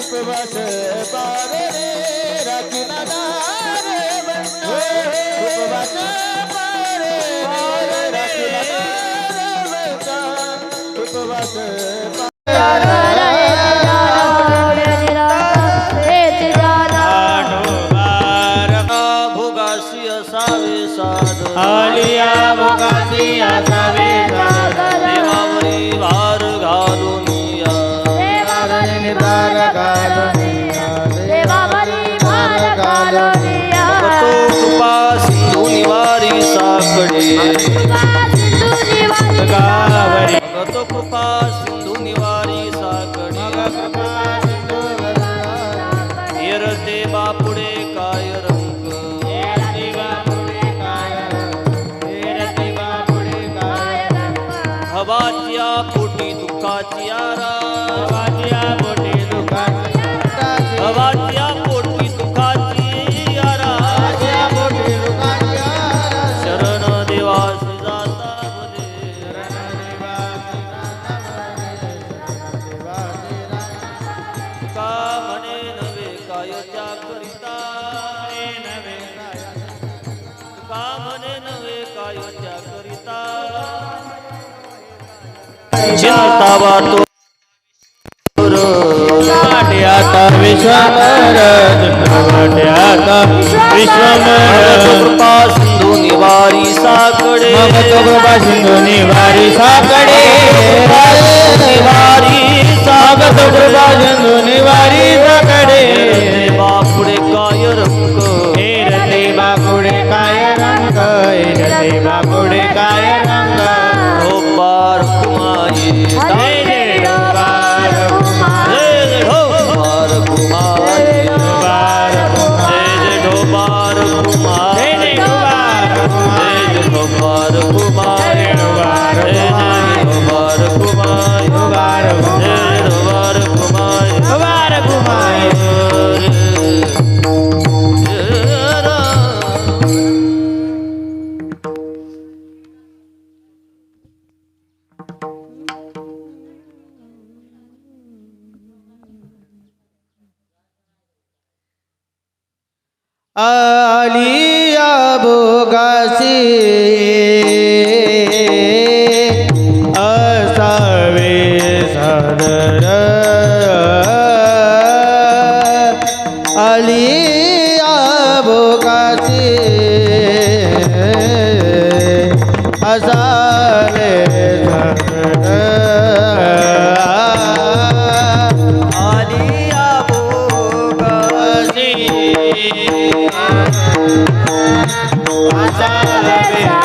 उपवास पारे राखीला रे उपवास पारे राखीला रे उपवास भोगासी असावे साध आलिया भोगासी असावे साध देवावरी भार घालून भार घालून तो कृपा सिंधू निवारी साकडे तो कृपा सिंधू निवारी साकडे येरते बापुडे काय रंग हवाच्या पोटी दुःखाची आरा हवाच्या पोटी दुःखाची आरा शरण देवासी जाता का म्हणे नवे काय त्या करिता का म्हणे नवे काय त्या करिता चिंता वाटो आता विश्वमर आता विश्वमर कृपा सिंधू निवारी साकडे कृपा सिंधू निवारी साकडे निवारी सागत कृपा सिंधू निवारी साकडे बापुडे काय रंग रते बापुडे काय रंग रते बापुडे काय रंग हो बार कुमारी आलिया भोगासी असावे सादर आलिया भोगासी असावे सादर आलिया भोगासी असावे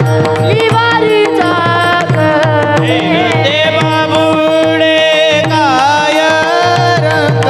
लिवारीचा ते बाबुडे काय रंग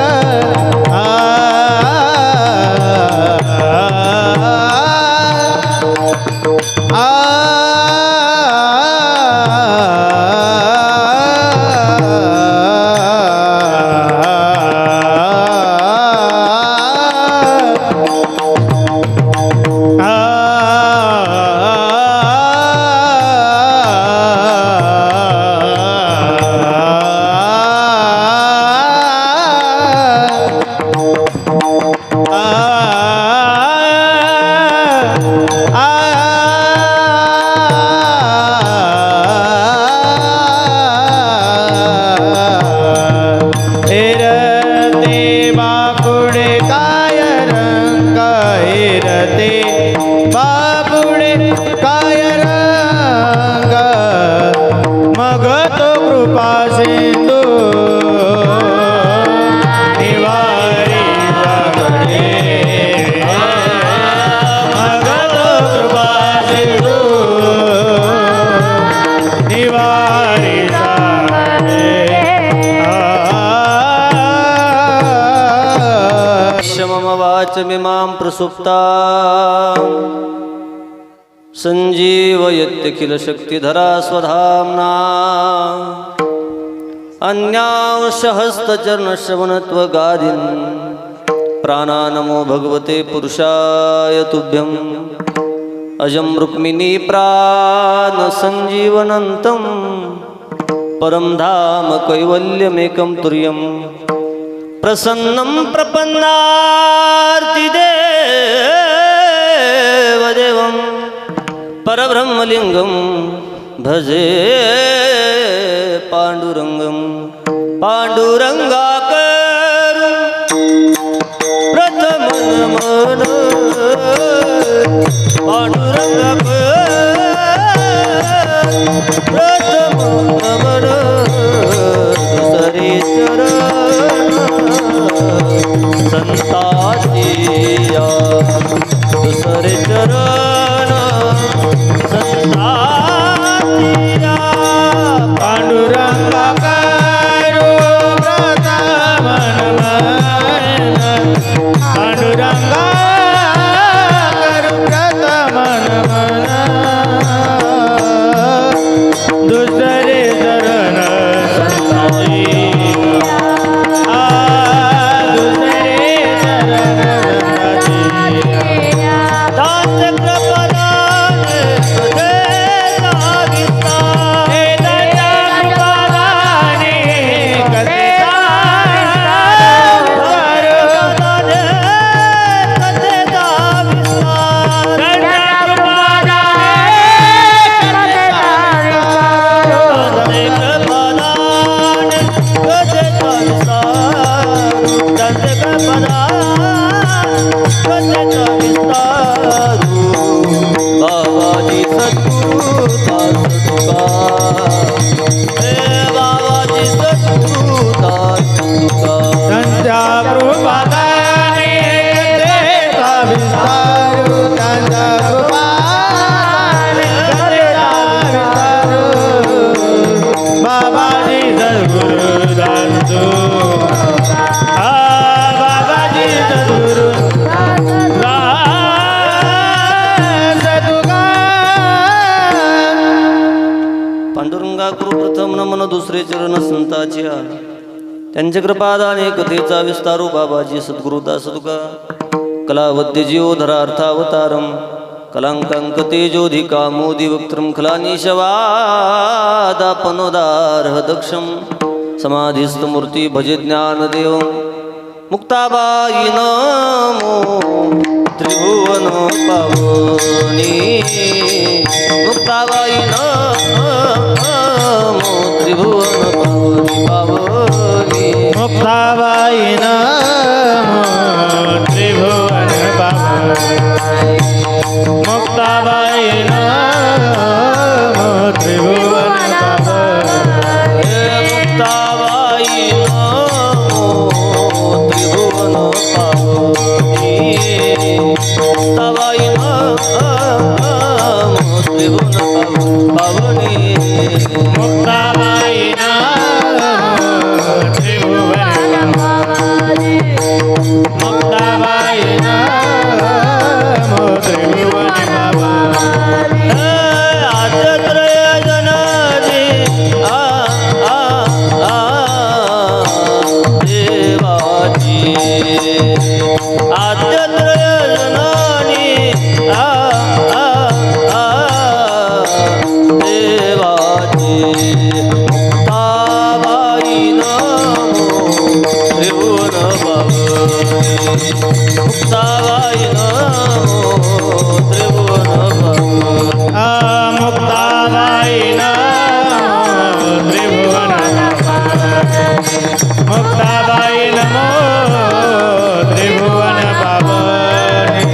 वाचमिमां प्रसुप्ता सञ्जीवयत्यखिलशक्तिधरा स्वधाम्ना अन्यांशहस्तचरणश्रवणत्वगादीन् प्राणानमो भगवते पुरुषाय तुभ्यम् अजं रुक्मिणी प्राणसञ्जीवनन्तं परं धाम कैवल्यमेकं तुर्यम् प्रसन्नं प्रपन्नार्तिदेवदेवं परब्रह्मलिङ्गं भजे पाण्डुरङ्गं पाण्डुरङ्गाकरु प्रथमनमन पाण्डुरङ्गाकरु प्रथमनमन दुसरे चरण संताजिया दुसरे चरण संताजिया पांडुरंगा करू प्रथमन मन पांडुरंगा करू प्रथमन मन दुसरे चरण दुसरे चरण संताच्या त्यांच्या कृपादाने कथेचा विस्तारू बाबाजी सद्गुरुदास तुका कलावद्य जीवधरा अर्थावतारम कलांकांक तेजोधिका मोदी वक्त्रम खलानिशवादापनोदारह दक्षम समाधिस्थमूर्ती भजे ज्ञानदेव मुक्ताबाई नमो त्रिभुवन पावनी मुक्ताबाई नमो त्रिभुवन पावनी मुक्ताबाई नमो त्रिभुवन पावनी मुक्ताबाई नमो त्रिभुवन पावनी मुक्ताबाई नमो त्रिभुवन पावनी मुक्ताबाई नमो त्रिभुवन पावनी मुक्ताबाई नमो त्रिभुवन पावनी मुक्ताबाई नमो त्रिभुवन पावनी आद्यत्रय जननी देवाची आद्यत्रय जननी देवाची मुक्ताबाई नमो त्रिभुवन पावनी मुक्ताबाई नमो त्रिभुवन पावनी मुक्ताबाई नमो त्रिभुवन पावनी मुक्ताबाई नमो त्रिभुवन पावनी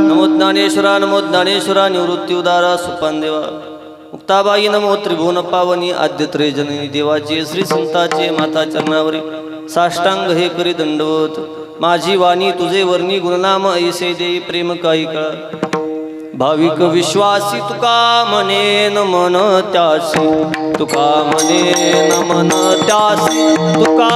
नमो ज्ञानेश्वरा निवृत्ती उदारा सुपानदेवा मुक्ताबाई नमो त्रिभुवन पावनी आद्यत्रय जननी देवाचे श्री संताचे माता चरणावरी साष्टांग हे करी दंडवत माझी वाणी तुझे वर्णी गुणनाम ऐसे देई प्रेम काही काळ भाविक विश्वासी तुका म्हणे नमन त्यासी तुका म्हणे नमन त्यासी तुका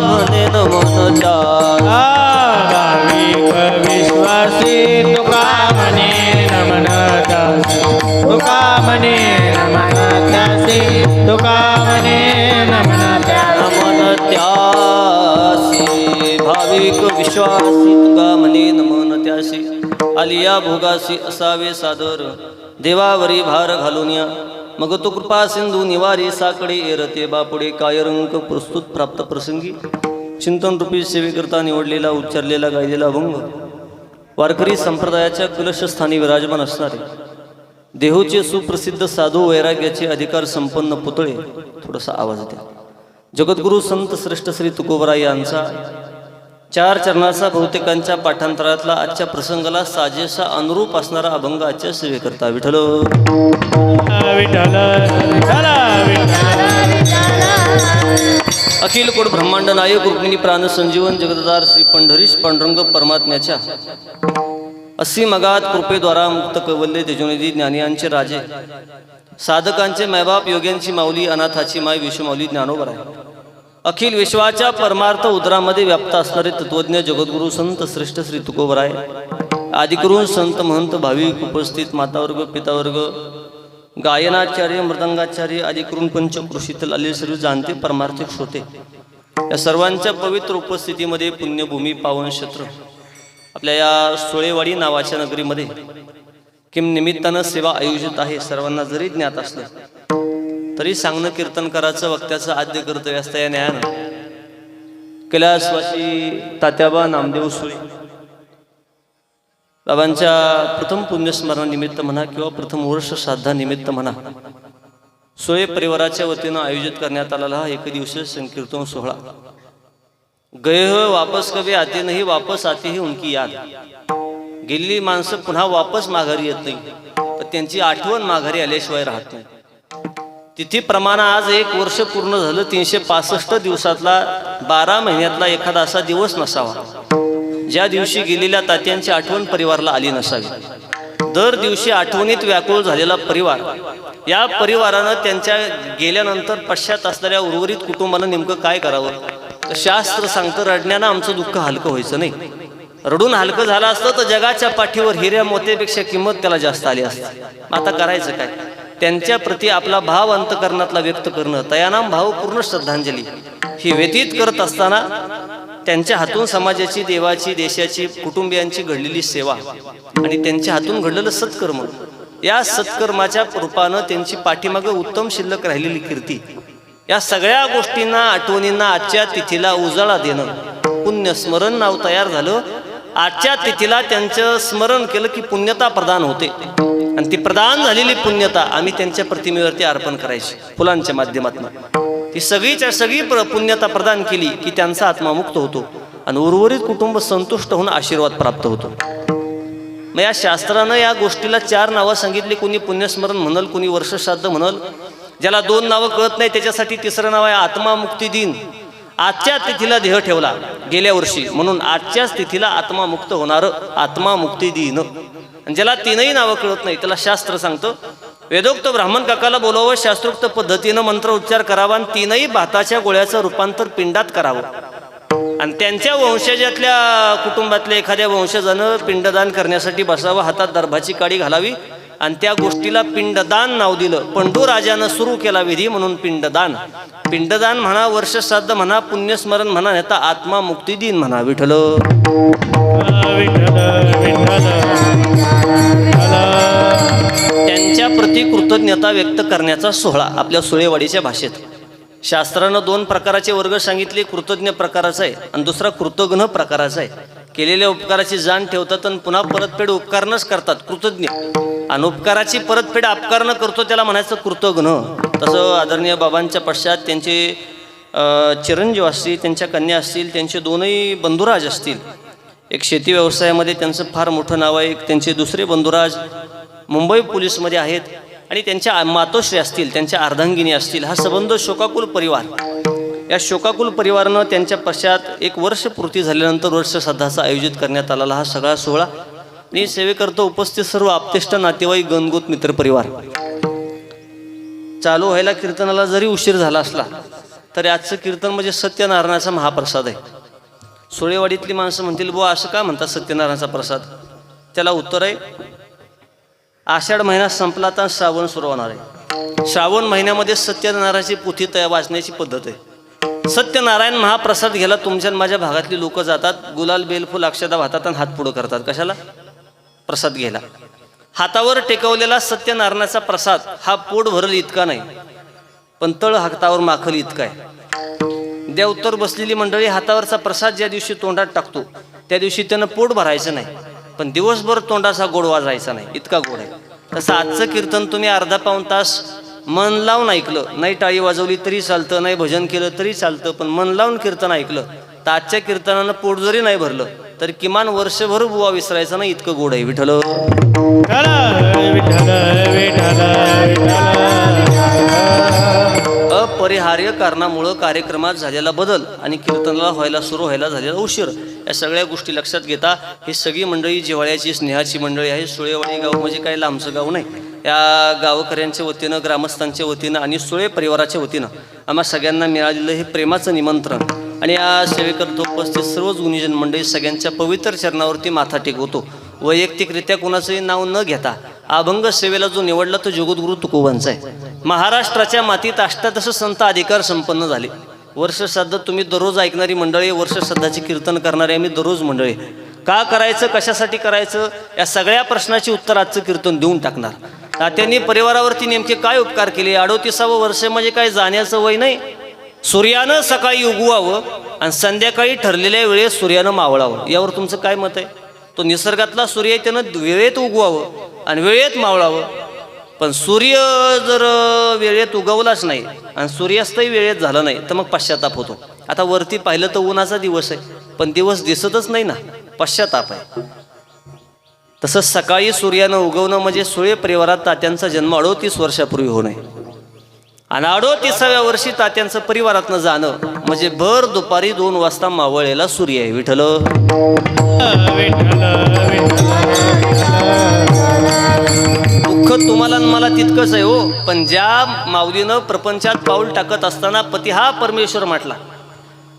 म्हणे नमन त्यासी भाविक विश्वासी तुका म्हणे नमन त्यासी तुका म्हणे नमन त्यासी तुका म्हणे नमन नमन त्यासी भाविक विश्वासी तुका म्हणे नमन त्यासी आलिया भोगासी असावे सादर देवावरी भार घालून या मग तो कृपा सिंधू निवारी साकडे एरते बापुडे कायरंक प्रस्तुत प्राप्त प्रसंगी चिंतन रूपी सेवेकरता निवडलेला उच्चारलेला गायलेला अभंग वारकरी संप्रदायाच्या कलशस्थानी विराजमान असणारे देहूचे सुप्रसिद्ध साधू वैराग्याचे अधिकार संपन्न पुतळे थोडासा आवाज द्या जगद्गुरु संत श्रेष्ठ श्री तुकोबराय यांचा 4 चरणाचा बहुतेकांच्या पाठांतरातला आजच्या प्रसंगाला साजेसा अनुरूप असणारा अभंग आजच्या सेवेकरता विठ्ठल विठ्ठल अखिल कोट ब्रह्मांड नायक रुक्मिणी प्राण संजीवन जगददार श्री पंढरीश पांडुरंग परमात्म्याच्या असी मगात कृपेद्वारा मुक्त कवल्ले तेजोनिधी ज्ञानियांचे राजे साधकांचे मायबाप योग्यांची माऊली अनाथाची माय विश्वमाऊली ज्ञानोबराय अखिल विश्वाच्या परमार्थ उदरामध्ये व्याप्त असणारे तत्वज्ञ जगद्गुरु संत श्रेष्ठ श्री तुकोबराय आदिकरून संत महंत भाविक उपस्थित मातावर्ग पितावर्ग गायनाचार्य मृदंगाचार्य आदिकरून पंचकृषीतील आलेले सर्व जाणते परमार्थिक श्रोते या सर्वांच्या पवित्र उपस्थितीमध्ये पुण्यभूमी पावन क्षेत्र आपल्या या सोळेवाडी नावाच्या नगरीमध्ये किम निमित्तानं सेवा आयोजित आहे सर्वांना जरी ज्ञात असलं तरी सांगणं कीर्तनकाराचं वक्त्याचं आद्य कर्तव्य असतं या न्यायानं कैलासवासी तात्याबा नामदेव सुळे बाबांच्या प्रथम पुण्यस्मरणानिमित्त म्हणा किंवा प्रथम वर्ष श्राद्धानिमित्त म्हणा सुळे परिवाराच्या वतीनं आयोजित करण्यात आलेला हा एकदिवसीय संकीर्तन सोहळा गए हो वापस कभी आते नाही वापस आते ही उनकी याद गेलेली माणसं पुन्हा वापस माघारी येत नाही तर त्यांची आठवण माघारी आल्याशिवाय राहत नाही तिथीप्रमाणे आज 1 वर्ष पूर्ण झालं 365 दिवसातला 12 महिन्यातला एखादा असा दिवस नसावा ज्या दिवशी गेलेल्या तात्यांची आठवण परिवाराला आली नसावी दर दिवशी आठवणीत व्याकुळ झालेला परिवार या परिवारानं त्यांच्या गेल्यानंतर पश्चात असणाऱ्या उर्वरित कुटुंबानं नेमकं काय करावं तर शास्त्र सांगतं रडण्यानं आमचं दुःख हलकं व्हायचं नाही रडून हलकं झालं असतं तर जगाच्या पाठीवर हिऱ्या मोत्यापेक्षा किंमत त्याला जास्त आली असते आता करायचं काय त्यांच्या प्रती आपला भाव अंतकरणातला व्यक्त करणं तयानाम भावपूर्ण श्रद्धांजली ही व्यतीत करत असताना त्यांच्या हातून समाजाची देवाची देशाची कुटुंबियांची घडलेली सेवा आणि त्यांच्या हातून घडलेलं सत्कर्म या सत्कर्माच्या रूपानं त्यांची पाठीमागं उत्तम शिल्लक राहिलेली कीर्ती या सगळ्या गोष्टींना आठवणींना आजच्या तिथीला उजाळा देणं पुण्य स्मरण नाव तयार झालं आजच्या तिथीला त्यांचं स्मरण केलं की पुण्यता प्रदान होते आणि ती प्रदान झालेली पुण्यता आम्ही त्यांच्या प्रतिमेवरती अर्पण करायची फुलांच्या माध्यमातून ती सगळीच्या सगळी पुण्यता प्रदान केली की त्यांचा आत्मा मुक्त होतो आणि उर्वरित कुटुंब संतुष्ट होऊन आशीर्वाद प्राप्त होतो मग या शास्त्रानं या गोष्टीला 4 नावं सांगितली कोणी पुण्यस्मरण म्हणल कोणी वर्षश्राद्ध म्हणल ज्याला 2 नावं कळत नाही त्याच्यासाठी 3रं नाव आहे आत्मा मुक्ती दिन आजच्या तिथीला देह ठेवला गेल्या वर्षी, म्हणून आजच्याच तिथीला आत्मामुक्त होणार, आत्मामुक्ती दिन. आणि ज्याला तीनही नावं कळत नाही त्याला शास्त्र सांगतं, वेदोक्त ब्राह्मण काकाला बोलावं, शास्त्रोक्त पद्धतीनं मंत्र उच्चार करावा आणि तीनही भाताच्या गोळ्याचं रूपांतर पिंडात करावं. आणि त्यांच्या वंशजातल्या कुटुंबातल्या एखाद्या वंशजानं पिंडदान करण्यासाठी बसावं, हातात दर्भाची काडी घालावी आणि त्या गोष्टीला पिंडदान नाव दिलं. पंडूराजानं सुरू केला विधी म्हणून पिंडदान. पिंडदान म्हणा, वर्षश्राद्ध म्हणा, पुण्यस्मरण म्हणा, ह्याचा आत्मा मुक्ती दिन म्हणा. विठ्ठल विठ्ठल विठ्ठल त्यांच्या प्रति कृतज्ञता व्यक्त करण्याचा सोहळा आपल्या सुळेवाडीच्या भाषेत. शास्त्रानं 2 प्रकाराचे वर्ग सांगितले, कृतज्ञ प्रकाराचा आहे आणि दुसरा कृतज्ञ प्रकाराचा आहे. केलेल्या उपकाराची जाण ठेवतात आणि पुन्हा परतफेड उपकारनंच करतात कृतज्ञ, आणि उपकाराची परतफेड अपकारनं करतो त्याला म्हणायचं कृतज्ञ. तसं आदरणीय बाबांच्या पश्चात त्यांचे चिरंजीव असतील, त्यांच्या कन्या असतील, त्यांचे 2ही बंधुराज असतील. एक शेती व्यवसायामध्ये त्यांचं फार मोठं नाव आहे, एक त्यांचे दुसरे बंधुराज मुंबई पोलीसमध्ये आहेत, आणि त्यांच्या मातोश्री असतील, त्यांच्या अर्धांगिनी असतील. हा संबंध शोकाकुल परिवार. या शोकाकुल परिवारानं त्यांच्या पश्चात 1 वर्ष पूर्ती झाल्यानंतर वर्षश्राद्धाचा आयोजित करण्यात आलेला हा सगळा सोहळा. मी सेवेकरता उपस्थित सर्व आप्तेष्ट नातेवाईक, गणगोत मित्र परिवार. चालू व्हायला कीर्तनाला जरी उशीर झाला असला तरी आजचं कीर्तन म्हणजे सत्यनारायणाचा महाप्रसाद आहे. सुळेवाडीतली माणसं म्हणतील, बुवा असं का म्हणतात सत्यनारायणाचा प्रसाद? त्याला उत्तर आहे, आषाढ महिना संपला तर श्रावण सुरू होणार आहे. श्रावण महिन्यामध्ये सत्यनारायणाची पोथी तया वाचण्याची पद्धत आहे. सत्यनारायण महाप्रसाद घ्यायला तुमच्या माझ्या भागातली लोक जातात, गुलाल बेलफुल अक्षदा वाहतात आणि हात पुढं करतात. कशाला? प्रसाद घ्यायला. हातावर टेकवलेला सत्यनारायणाचा प्रसाद हा पोट भरल इतका नाही, पण तळ हातावर माखल इतका आहे. देवतर बसलेली मंडळी हातावरचा प्रसाद ज्या दिवशी तोंडात टाकतो त्या दिवशी त्यानं पोट भरायचं नाही, पण दिवसभर तोंडाचा गोड वाजायचा नाही, इतका गोड आहे. तसं आजचं कीर्तन तुम्ही अर्धा पाऊण तास मन लावून ऐकलं, नाही टाळी वाजवली तरी चालतं, नाही भजन केलं तरी चालतं, पण मन लावून कीर्तन ऐकलं तर आजच्या कीर्तनानं पोट जरी नाही भरलं तर किमान वर्षभर बुवा विसरायचा नाही, इतकं गोड आहे. विठ्ठल विठ्ठल विठ्ठल अपरिहार्य कारणामुळं कार्यक्रमात झालेला बदल आणि कीर्तनाला सुरू व्हायला झालेला उशीर, या सगळ्या गोष्टी लक्षात घेता ही सगळी मंडळी जिव्हाळ्याची स्नेहाची मंडळी आहे. सुळेवाडी गाव म्हणजे काही लांबचं गाव नाही. या गावकऱ्यांच्या वतीनं, ग्रामस्थांच्या वतीनं आणि सुळे परिवाराच्या वतीनं आम्हा सगळ्यांना मिळालेलं हे प्रेमाचं निमंत्रण आणि या सेवेकरता उपस्थित सर्वच गुणीजन मंडळी सगळ्यांच्या पवित्र चरणावरती माथा टेकवतो. वैयक्तिकरित्या कोणाचंही नाव न घेता अभंग सेवेला जो निवडला तो जगद्गुरु तुकोबांचा आहे. महाराष्ट्राच्या मातीत अष्टादश संत अधिकार संपन्न झाले. वर्षश्राद्ध तुम्ही दररोज ऐकणारी मंडळी, वर्षश्राद्धाचे कीर्तन करणारे आम्ही दररोज मंडळी. का करायचं, कशासाठी करायचं, या सगळ्या प्रश्नाची उत्तर आजचं कीर्तन देऊन टाकणार. तात्यांनी परिवारावरती नेमके काय उपकार केले? 38वं वर्ष म्हणजे काय जाण्याचं वय नाही. सूर्यानं सकाळी उगवावं आणि संध्याकाळी ठरलेल्या वेळेत सूर्यानं मावळावं, यावर तुमचं काय मत आहे? तो निसर्गातला सूर्य आहे, त्यानं वेळेत उगवावं आणि वेळेत मावळावं. पण सूर्य जर वेळेत उगवलाच नाही आणि सूर्यास्तही वेळेत झाला नाही तर मग पश्चाताप होतो. आता वरती पाहिलं तर उन्हाचा दिवस आहे, पण दिवस दिसतच नाही ना, पश्चाताप आहे. तसंच सकाळी सूर्यानं उगवणं म्हणजे सुळे परिवारात तात्यांचा जन्म 38 वर्षापूर्वी होणे आणि 38व्या वर्षी तात्यांचं परिवारातनं जाणं म्हणजे भर दुपारी 2 वाजता मावळलेला सूर्य आहे. विठ्ठल दुःख तुम्हाला मला तितकंच आहे हो, पण ज्या माऊलीनं प्रपंचात पाऊल टाकत असताना पती हा परमेश्वर म्हटला.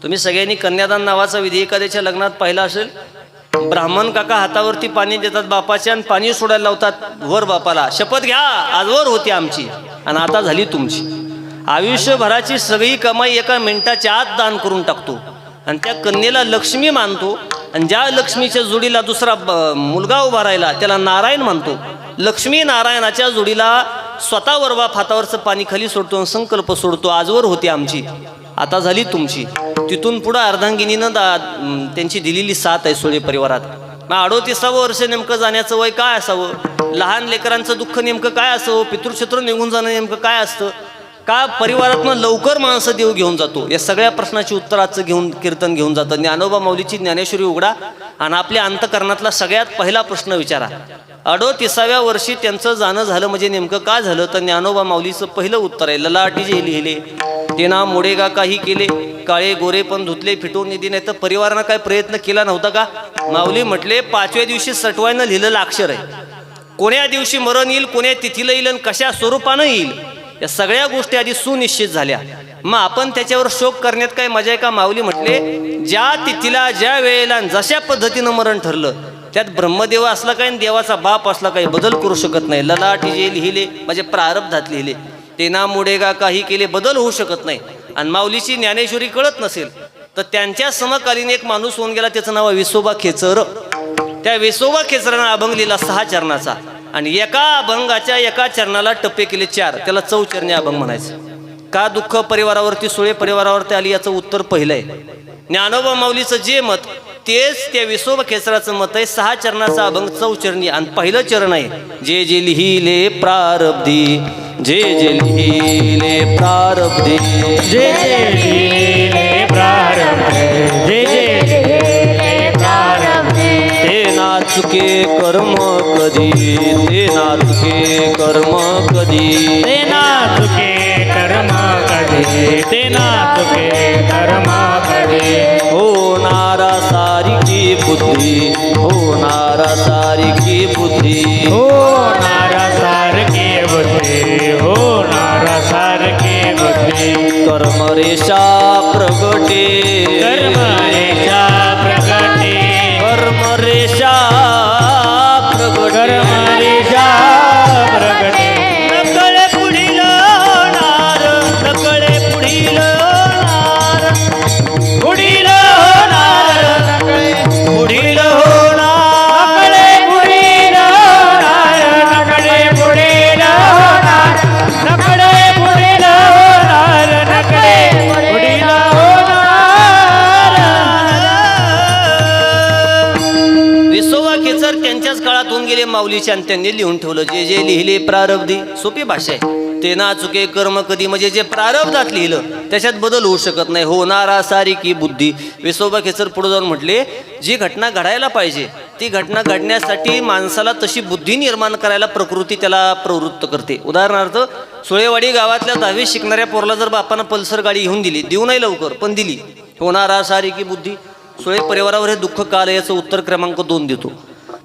तुम्ही सगळ्यांनी कन्यादान नावाचा विधी एखाद्याच्या लग्नात पाहिला असेल. ब्राह्मण काका हातावरती पाणी देतात बापाच्या आणि पाणी सोडायला लावतात वर बापाला, शपथ घ्या आजवर होती आमची आणि आता झाली तुमची. आयुष्यभराची सगळी कमाई एका मिनिटाच्या आत दान करून टाकतो आणि त्या कन्येला लक्ष्मी मानतो आणि ज्या लक्ष्मीच्या जोडीला दुसरा मुलगा उभा राहिला त्याला नारायण मानतो. लक्ष्मी नारायणाच्या जोडीला स्वतः वर बाप हातावरचं पाणी खाली सोडतो आणि संकल्प सोडतो, आजवर होती आमची आता झाली तुमची. तिथून पुढं अर्धांगिनीनं त्यांची दिलेली साथ आहे सुळे परिवारात. मग 38वं वर्ष नेमकं जाण्याचं वय काय असावं? लहान लेकरांचं दुःख नेमकं काय असावं? पितृक्षेत्र निघून जाणं नेमकं काय असतं? का परिवारातनं लवकर माणसं देव घेऊन जातो? या सगळ्या प्रश्नाची उत्तराचं कीर्तन घेऊन जातं. ज्ञानोबा माऊलीची ज्ञानेश्वरी उघडा आणि आपल्या अंतकरणातला सगळ्यात पहिला प्रश्न विचारा. 38व्या वर्षी त्यांचं जाणं झालं म्हणजे नेमकं काय झालं? तर ज्ञानोबा माऊलीचं पहिलं उत्तर आहे, ललाटी जे लिहिले ते ना मोडेगा काही केले, काळे गोरे पण धुतले फिटवून निधी नाही तर परिवारानं काय प्रयत्न केला नव्हता का? माऊली म्हटले 5व्या दिवशी सटवायनं लिहिलेलं अक्षर आहे. कोण्या दिवशी मरण येईल, कोण्या तिथीला येईल आणि कशा स्वरूपानं येईल, या सगळ्या गोष्टी आधी सुनिश्चित झाल्या. मग आपण त्याच्यावर शोक करण्यात काय मजा आहे का? माऊली म्हटले ज्या तिथीला ज्या वेळेला जशा पद्धतीनं मरण ठरलं त्यात ब्रह्मदेव असला काय आणि देवाचा बाप असला काही बदल करू शकत नाही. ललाटी जे लिहिले म्हणजे प्रारब्धात लिहिले ते ना मुडेगा काही केले बदल होऊ शकत नाही. आणि माऊलीची ज्ञानेश्वरी कळत नसेल तर त्यांच्या समकालीन एक माणूस होऊन गेला, त्याचं नाव विसोबा खेचर. त्या विसोबा खेचरानं अभंग लिहिला 6 चरणाचा आणि एका अभंगाच्या एका चरणाला टप्पे केले 4. त्याला चौचरणी अभंग म्हणायचं. का दुःख परिवारावरती सुळे परिवारावरती आली याचं उत्तर पहिलं आहे. ज्ञानोबा माऊलीचं जे मत तेच त्या विसोबा खेचराचं मत आहे. 6 चरणाचा अभंग चौचरणी आणि पहिलं चरण आहे जे जे लिहिले प्रारब्धी, जे जे लिहिले प्रारब्धी, जे जे लिहिले प्रारब्धे, जे जे लिहिले प्रारब्धे, ते ना चुके कर्म कधी, ते ना चुके कर्म कधी, ते ना चुके कर्म कधी, ते ना चुके कर्म कधी. होणारा सारिकी बुद्धी, होणारा सारिकी बुद्धी, होणारा सारखी बुद्धी, होणारा सारखी बुद्धी. कर्मरेषा प्रगटे, कर्मरेषा प्रगटे, कर्मरेषा प्रगटे, कर्मरेषा प्रगटे. नकळे पुढील होणार, नकळे पुढील होणार, पुढील होणार, पुढील होणार, नकडे पुढील होणार, नकडे पुढील होणार, नकडे पुढील होणार, नकडे पुढील होणार. विसोबा खेचर त्यांच्याच काळात होऊन गेले माऊलीच्या आणि त्यांनी लिहून ठेवलं जे जे लिहिले प्रारब्धी. सोपी भाषा आहे. ते ना चुके कर्म कधी म्हणजे जे प्रारब्धात लिहिलं त्याच्यात बदल होऊ शकत नाही. होणारा सारिकी बुद्धी. विसोबा खेचर पुढे जाऊन म्हटले जी घटना घडायला पाहिजे ती घटना घडण्यासाठी माणसाला तशी बुद्धी निर्माण करायला प्रकृती त्याला प्रवृत्त करते. उदाहरणार्थ सुळेवाडी गावातल्या 10वी शिकणाऱ्या पोरला जर बापानं पल्सर गाडी घेऊन दिली, देऊ नाही लवकर पण दिली, होणारा सारिकी बुद्धी. सुळे परिवारावर हे दुःख काल याचं उत्तर क्रमांक 2 देतो.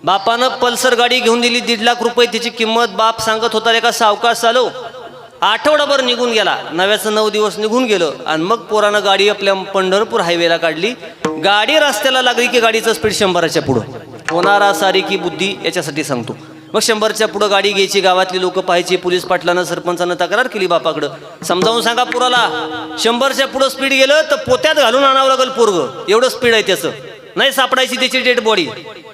बापानं पल्सर गाडी घेऊन दिली, 1.5 लाख रुपये त्याची किंमत. बाप सांगत होता एका सावकाश चालव. आठवडाभर निघून गेला, नव्याचं 9 दिवस निघून गेलं आणि मग पोरानं गाडी आपल्या पंढरपूर हायवेला काढली. गाडी रस्त्याला लागली की गाडीचं स्पीड 100च्या पुढं. होणारा सारिकी बुद्धी याच्यासाठी सांगतो. मग 100च्या पुढं गाडी घ्यायची, गावातली लोक पाहायची, पोलीस पाटलानं सरपंचानं तक्रार केली बापाकडं, समजावून सांगा पुराला 100च्या पुढं स्पीड गेलं तर पोत्यात घालून आणावं लागेल पोरग, एवढं स्पीड आहे त्याचं, नाही सापडायची त्याची डेड बॉडी.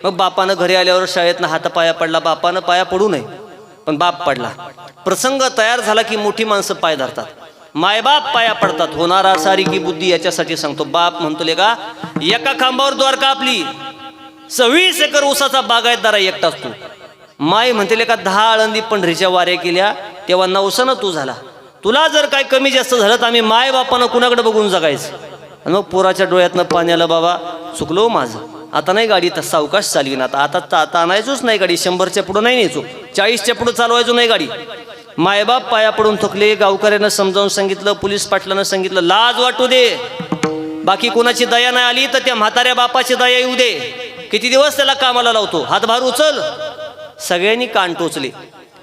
मग बापानं घरी आल्यावर शाळेतनं हातापाया पडला. बापानं पाया पडू नये पण बाप पडला. प्रसंग तयार झाला की मोठी माणसं पाय धरतात, मायबाप पाया पडतात. होणारा सारिकी बुद्धी याच्यासाठी सांगतो. बाप म्हणतो लेका एका खांबावर द्वारका आपली, 26 एकर ऊसाचा बागायतदार एकटाच तू. माय म्हणते लेका 10 आळंदी पंढरीच्या वाऱ्या केल्या तेव्हा 900 तू झाला. तुला जर काय कमी जास्त झालं तर आम्ही माय बापानं कुणाकडे बघून जगायचं. आणि मग पोराच्या डोळ्यातनं पाण्याला बाबा चुकलो माझं, आता नाही गाडी तर सावकाश चालवीन. आता आणायचोच नाही गाडी, 100च्या पुढं नाही न्यायचो, 40च्या पुढं चालवायचो नाही गाडी. मायबाप पाया पडून थकले. गावकऱ्यानं समजावून सांगितलं, पोलीस पाटलानं सांगितलं लाज वाटू दे, बाकी कोणाची दया नाही आली तर त्या म्हाताऱ्या बापाची दया येऊ दे. किती दिवस त्याला कामाला लावतो, हातभार उचल. सगळ्यांनी कान टोचले.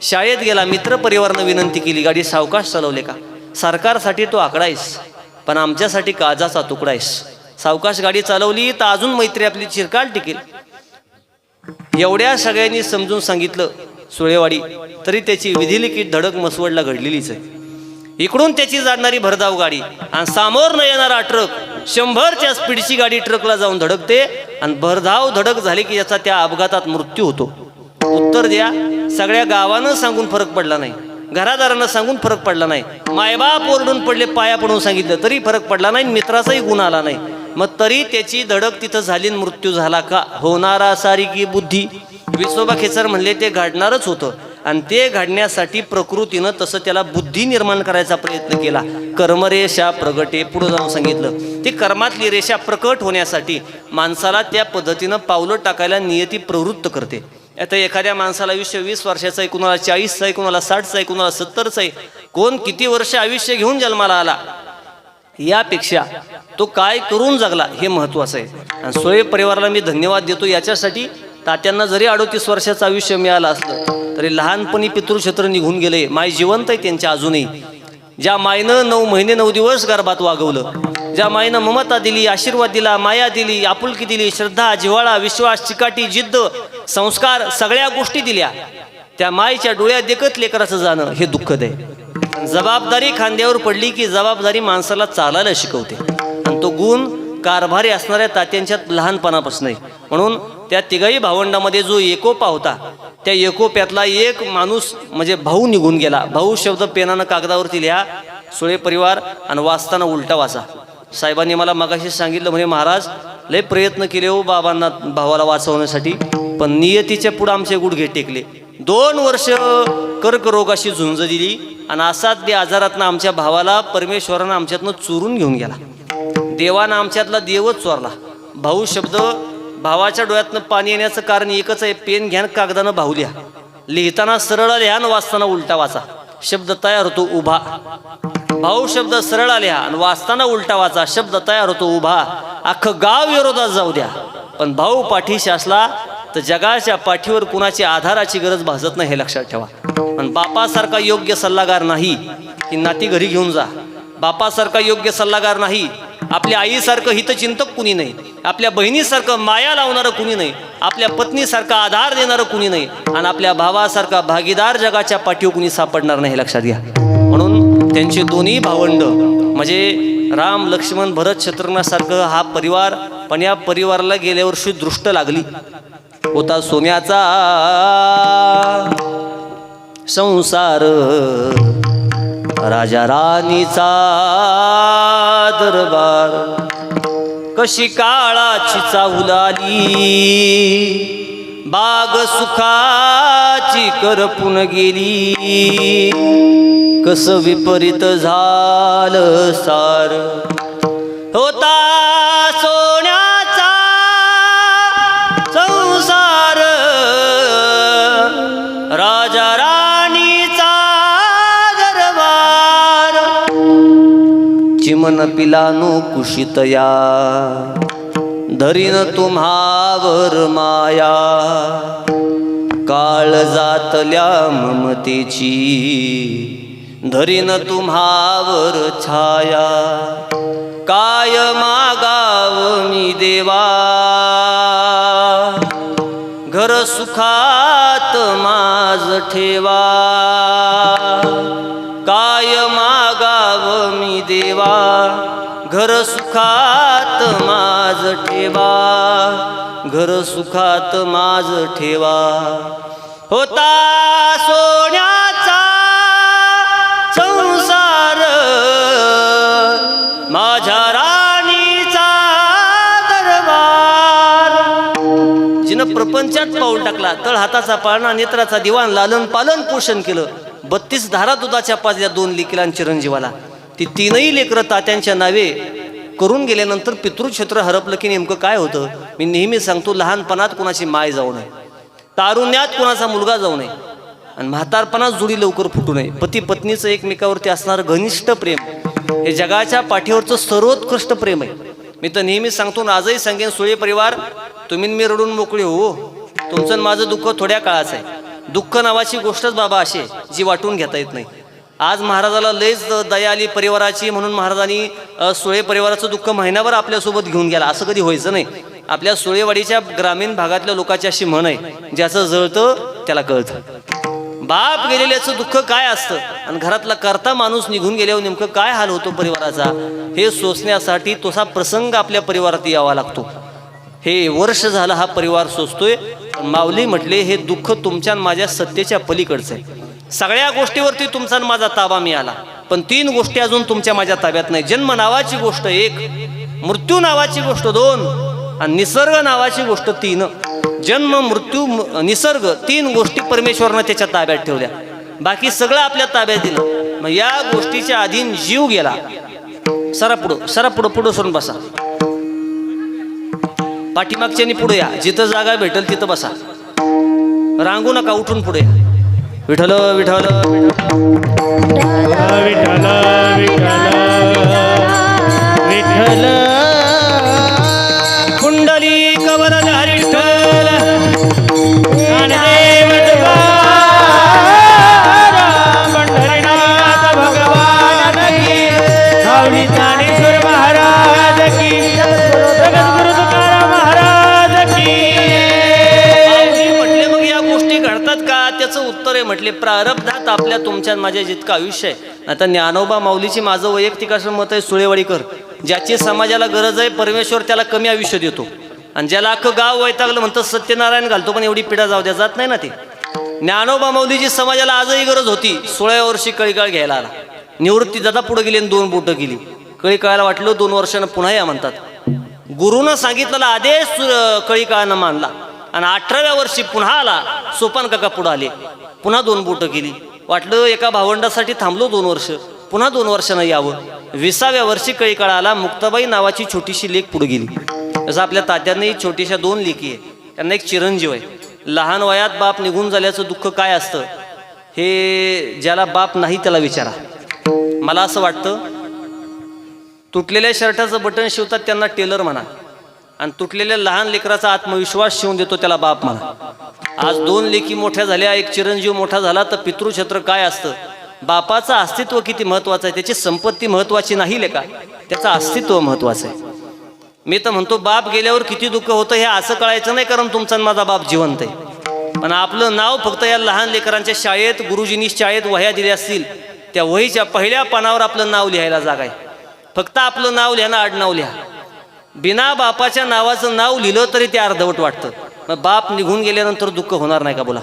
शाळेत गेला, मित्र परिवारानं विनंती केली गाडी सावकाश चालवले का? सरकारसाठी तो आकडा आहेस पण आमच्यासाठी काजाचा तुकडा आहेस. सावकाश गाडी चालवली तर अजून मैत्री आपली चिरकाल टिकेल. एवढ्या सगळ्यांनी समजून सांगितलं सुळेवाडी, तरी त्याची विधिलिखित धडक मसवडला घडलेलीच आहे. इकडून त्याची जाणारी भरधाव गाडी आणि समोर न येणारा ट्रक, 100च्या स्पीडची गाडी ट्रकला जाऊन धडकते आणि भरधाव धडक झाली की याचा त्या अपघातात मृत्यू होतो. उत्तर द्या, सगळ्या गावानं सांगून फरक पडला नाही, घरादारांना सांगून फरक पडला नाही, मायबाप ओरडून पडले पाया पडून सांगितलं तरी फरक पडला नाही, मित्राचाही गुण आला नाही. मग तरी त्याची धडक तिथं झाली, मृत्यू झाला का? होणारा सारिकी बुद्धी. विसोबा खेचर म्हणले ते घडणारच होतं आणि ते घडण्यासाठी प्रकृतीनं तसं त्याला बुद्धी निर्माण करायचा प्रयत्न केला. कर्मरेषा प्रगटे, पुढं जाऊन सांगितलं ती कर्मातली रेषा प्रकट होण्यासाठी माणसाला त्या पद्धतीनं पावलं टाकायला नियती प्रवृत्त करते. आता एखाद्या माणसाला आयुष्य 20 वर्षाचं आहे, कुणाला 40चं आहे, कुणाला 60चं आहे, कुणाला 70चं आहे, कोण किती वर्ष आयुष्य घेऊन जन्माला आला. यापेक्षा तो काय करून जगला हे महत्त्वाचं आहे. आणि सोळे परिवाराला मी धन्यवाद देतो याच्यासाठी. तात्यांना जरी 38 वर्षाचं आयुष्य मिळालं असलं तरी लहानपणी पितृक्षेत्र निघून गेले. माय जिवंत आहे त्यांच्या अजूनही. ज्या मायनं 9 महिने 9 दिवस गर्भात वागवलं, ज्या मायनं ममता दिली, आशीर्वाद दिला, माया दिली, आपुलकी दिली, श्रद्धा, जिव्हाळा, विश्वास, चिकाटी, जिद्द, संस्कार सगळ्या गोष्टी दिल्या, त्या मायच्या डोळ्यात देखत लेकराचं जाणं हे दुःखद आहे. जबाबदारी खांद्यावर पडली की जबाबदारी माणसाला चालायला शिकवते. आणि तो गुण कारभारी असणाऱ्या तात्यांच्यात लहानपणापासून आहे. म्हणून त्या तिघाही भावंडामध्ये जो एकोपा होता त्या एकोप्यातला एक माणूस म्हणजे भाऊ निघून गेला. भाऊ शब्द पेनानं कागदावरती लिहा, सोळे परिवार, आणि वाचताना उलटा वाचा. साहेबांनी मला मगाशी सांगितलं म्हणे महाराज लय प्रयत्न केले हो बाबांना भावाला वाचवण्यासाठी, पण नियतीच्या पुढं आमचे गुडघे टेकले. 2 वर्ष कर्करोगाशी झुंज दिली आणि असाध्य आजारातनं आमच्या भावाला परमेश्वरानं आमच्यातनं चोरून घेऊन गेला. देवानं आमच्यातला देवच चोरला. भाऊ शब्द भावाच्या डोळ्यातनं पाणी येण्याचं कारण एकच आहे, पेन घ्या कागदानं भाऊ लिहा. लिहिताना सरळ लिहा आणि वाचताना उलटा वाचा. शब्द तयार होतो उभा. भाऊ शब्द सरळ लिहा आणि वाचताना उलटा वाचा. शब्द तयार होतो उभा. अख्खं गाव विरोधात जाऊ द्या, पण भाऊ पाठीशी असला तर जगाच्या पाठीवर कुणाची आधाराची गरज भासत नाही हे लक्षात ठेवा. आणि बापासारखा योग्य सल्लागार नाही की नाती घरी घेऊन जा. बापासारखा योग्य सल्लागार नाही, आपल्या आईसारखं हितचिंतक कुणी नाही, आपल्या बहिणीसारखं माया लावणारं कुणी नाही, आपल्या पत्नीसारखा आधार देणारं कुणी नाही, आणि आपल्या भावासारखा भागीदार जगाच्या पाठीवर कुणी सापडणार नाही हे लक्षात घ्या. म्हणून त्यांची दोन्ही भावंड म्हणजे राम, लक्ष्मण, भरत, शत्रुघ्नासारखं हा परिवार, पण या परिवाराला गेल्या वर्षी दृष्ट लागली. होता सोन्याचा संसार, राजा राणीचा दरबार, कशी काळाची चाहूल आली, बाग सुखाची करपून गेली, कस विपरीत झालं सार. होता सोन्याचा संसार, राजा राणीचा दरबार, चिमन पिलानो कुशितया, धरीन तुम्हावर माया, काळ जातल्या ममतेची, धरीन तुम्हावर छाया, काय मागाव मी देवा, घर सुखात माझ ठेवा, काय मागाव मी देवा, घर सुखात माझ ठेवा, घर सुखात माझ ठेवा. होता सोन्याचा संसार, माझ्या राणीचा दरबार. जिनं प्रपंचात पाऊल टाकला, तळ हाताचा पाळणा, नेत्राचा दिवाण, लालन पालन पोषण केलं, 32 धारा दुधाच्या पाजल्या 2 लेकीला आणि चिरंजीवाला. ती 3ही लेकरं तात्यांच्या नावे करून गेल्यानंतर पितृक्षेत्र हरपलं की नेमकं काय होतं. मी नेहमी सांगतो, लहानपणात कुणाची माय जाऊ नये, तारुण्यात कुणाचा मुलगा जाऊ नये, आणि म्हातारपणात जोडी लवकर फुटू नये. पती पत्नीचं एकमेकावरती असणारं घनिष्ठ प्रेम हे जगाच्या पाठीवरचं सर्वोत्कृष्ट प्रेम आहे. मी तर नेहमी सांगतो, आजही सांगेन, सोळे परिवार तुम्ही मी रडून मोकळे हो. तुमचं माझं दुःख थोड्या काळाचं आहे. दुःख नावाची गोष्टच बाबा अशी आहे जी वाटून घेता येत नाही. आज महाराजाला लयच दया आली परिवाराची, म्हणून महाराजांनी सोळे परिवाराचं दुःख महिनाभर आपल्यासोबत घेऊन गेला. असं कधी व्हायचं नाही. आपल्या सोळेवाडीच्या ग्रामीण भागातल्या लोकांची अशी म्हण आहे, ज्याचं जळतं त्याला कळतं. बाप गेलेल्याचं दुःख काय असतं आणि घरातला करता माणूस निघून गेल्यावर नेमकं काय हाल होतो परिवाराचा, हे सोसण्यासाठी तसा प्रसंग आपल्या परिवारात यावा लागतो. हे वर्ष झालं हा परिवार सोसतोय. माऊली म्हटले, हे दुःख तुमच्या माझ्या सत्तेच्या पलीकडचं आहे. सगळ्या गोष्टीवरती तुमचा माझा ताबा मिळाला, पण 3 गोष्टी अजून तुमच्या माझ्या ताब्यात नाही. जन्म नावाची गोष्ट 1, मृत्यू नावाची गोष्ट 2, आणि निसर्ग नावाची गोष्ट 3. जन्म, मृत्यू, निसर्ग 3 गोष्टी परमेश्वरानं त्याच्या ताब्यात ठेवल्या. बाकी सगळं आपल्या ताब्यात दिलं. मग या गोष्टीच्या अधीन जीव गेला. सरा पुढं पुढं सरून बसा. पाठीमागच्यानी पुढे या. जिथं जागा भेटेल तिथं बसा. रांगू नका, उठून पुढे या. विठ्ठल विठ्ठल विठ्ठल विठ्ठल विठ्ठल कुंडली कवरधारी विठ्ठल ज्ञानदेव तुकाराम पंढरीनाथ भगवान की सावली ज्ञानेश्वर महाराज की जगद्गुरु तुकाराम महाराज की म्हटले मग या गोष्टी घडतात का? त्याचं उत्तर आहे म्हटले प्रारब्धात आपल्या तुमच्या माझ्या जितकं आयुष्य आहे. आता ज्ञानोबा माऊलीची माझं वैयक्तिक असं मत आहे सुळेवाडीकर, ज्याची समाजाला गरज आहे परमेश्वर त्याला कमी आयुष्य देतो आणि ज्याला अख्खं गाव वैतागलं म्हणतं सत्यनारायण घालतो पण एवढी पिढा जाऊ द्या जात नाही ना ते. ज्ञानोबा माऊलीची समाजाला आजही गरज होती. 16व्या वर्षी कळीकाळ घ्यायला आला. निवृत्ती दादा पुढे गेली आणि 2 बोटं गेली. कळीकाळाला वाटलं 2 वर्षानं पुन्हा या म्हणतात. गुरुनं सांगितलेला आदेश कळीकाळानं मानला आणि 18व्या वर्षी पुन्हा आला. सोपान काका पुढे आले, पुन्हा 2 बोटं गेली. वाटलं एका भावंडासाठी थांबलो 2 वर्ष, पुन्हा 2 वर्षानं यावं. 20व्या वर्षी कळीकाळा आला. मुक्ताबाई नावाची छोटीशी लेक पुढे गेली. जसं आपल्या तात्यांनी छोटीशा 2 लेकी आहे, त्यांना एक चिरंजीव आहे. लहान वयात बाप निघून झाल्याचं दुःख काय असतं हे ज्याला बाप नाही त्याला विचारा. मला असं वाटतं तुटलेल्या शर्टाचं बटन शिवतात त्यांना टेलर म्हणा आणि तुटलेल्या लहान लेकराचा आत्मविश्वास शिवून देतो त्याला बाप म्हणा. आज 2 लेकी मोठ्या झाल्या, एक चिरंजीव मोठा झाला तर पितृक्षेत्र काय असतं. बापाचं अस्तित्व किती महत्वाचं आहे. त्याची संपत्ती महत्वाची नाही लेका, त्याचं अस्तित्व महत्वाचं आहे. मी तर म्हणतो बाप गेल्यावर किती दुःख होतं हे असं कळायचं नाही, कारण तुमचा माझा बाप जिवंत आहे. पण आपलं नाव फक्त या लहान लेकरांच्या शाळेत गुरुजींनी शाळेत वह्या दिल्या असतील त्या वहीच्या पहिल्या पानावर आपलं नाव लिहायला जागा आहे. फक्त आपलं नाव लिहा ना आडनाव लिहा. बिना बापाच्या नावाचं नाव लिहिलं तरी ते अर्धवट वाटतं. मग बाप निघून गेल्यानंतर दुःख होणार नाही का बोला.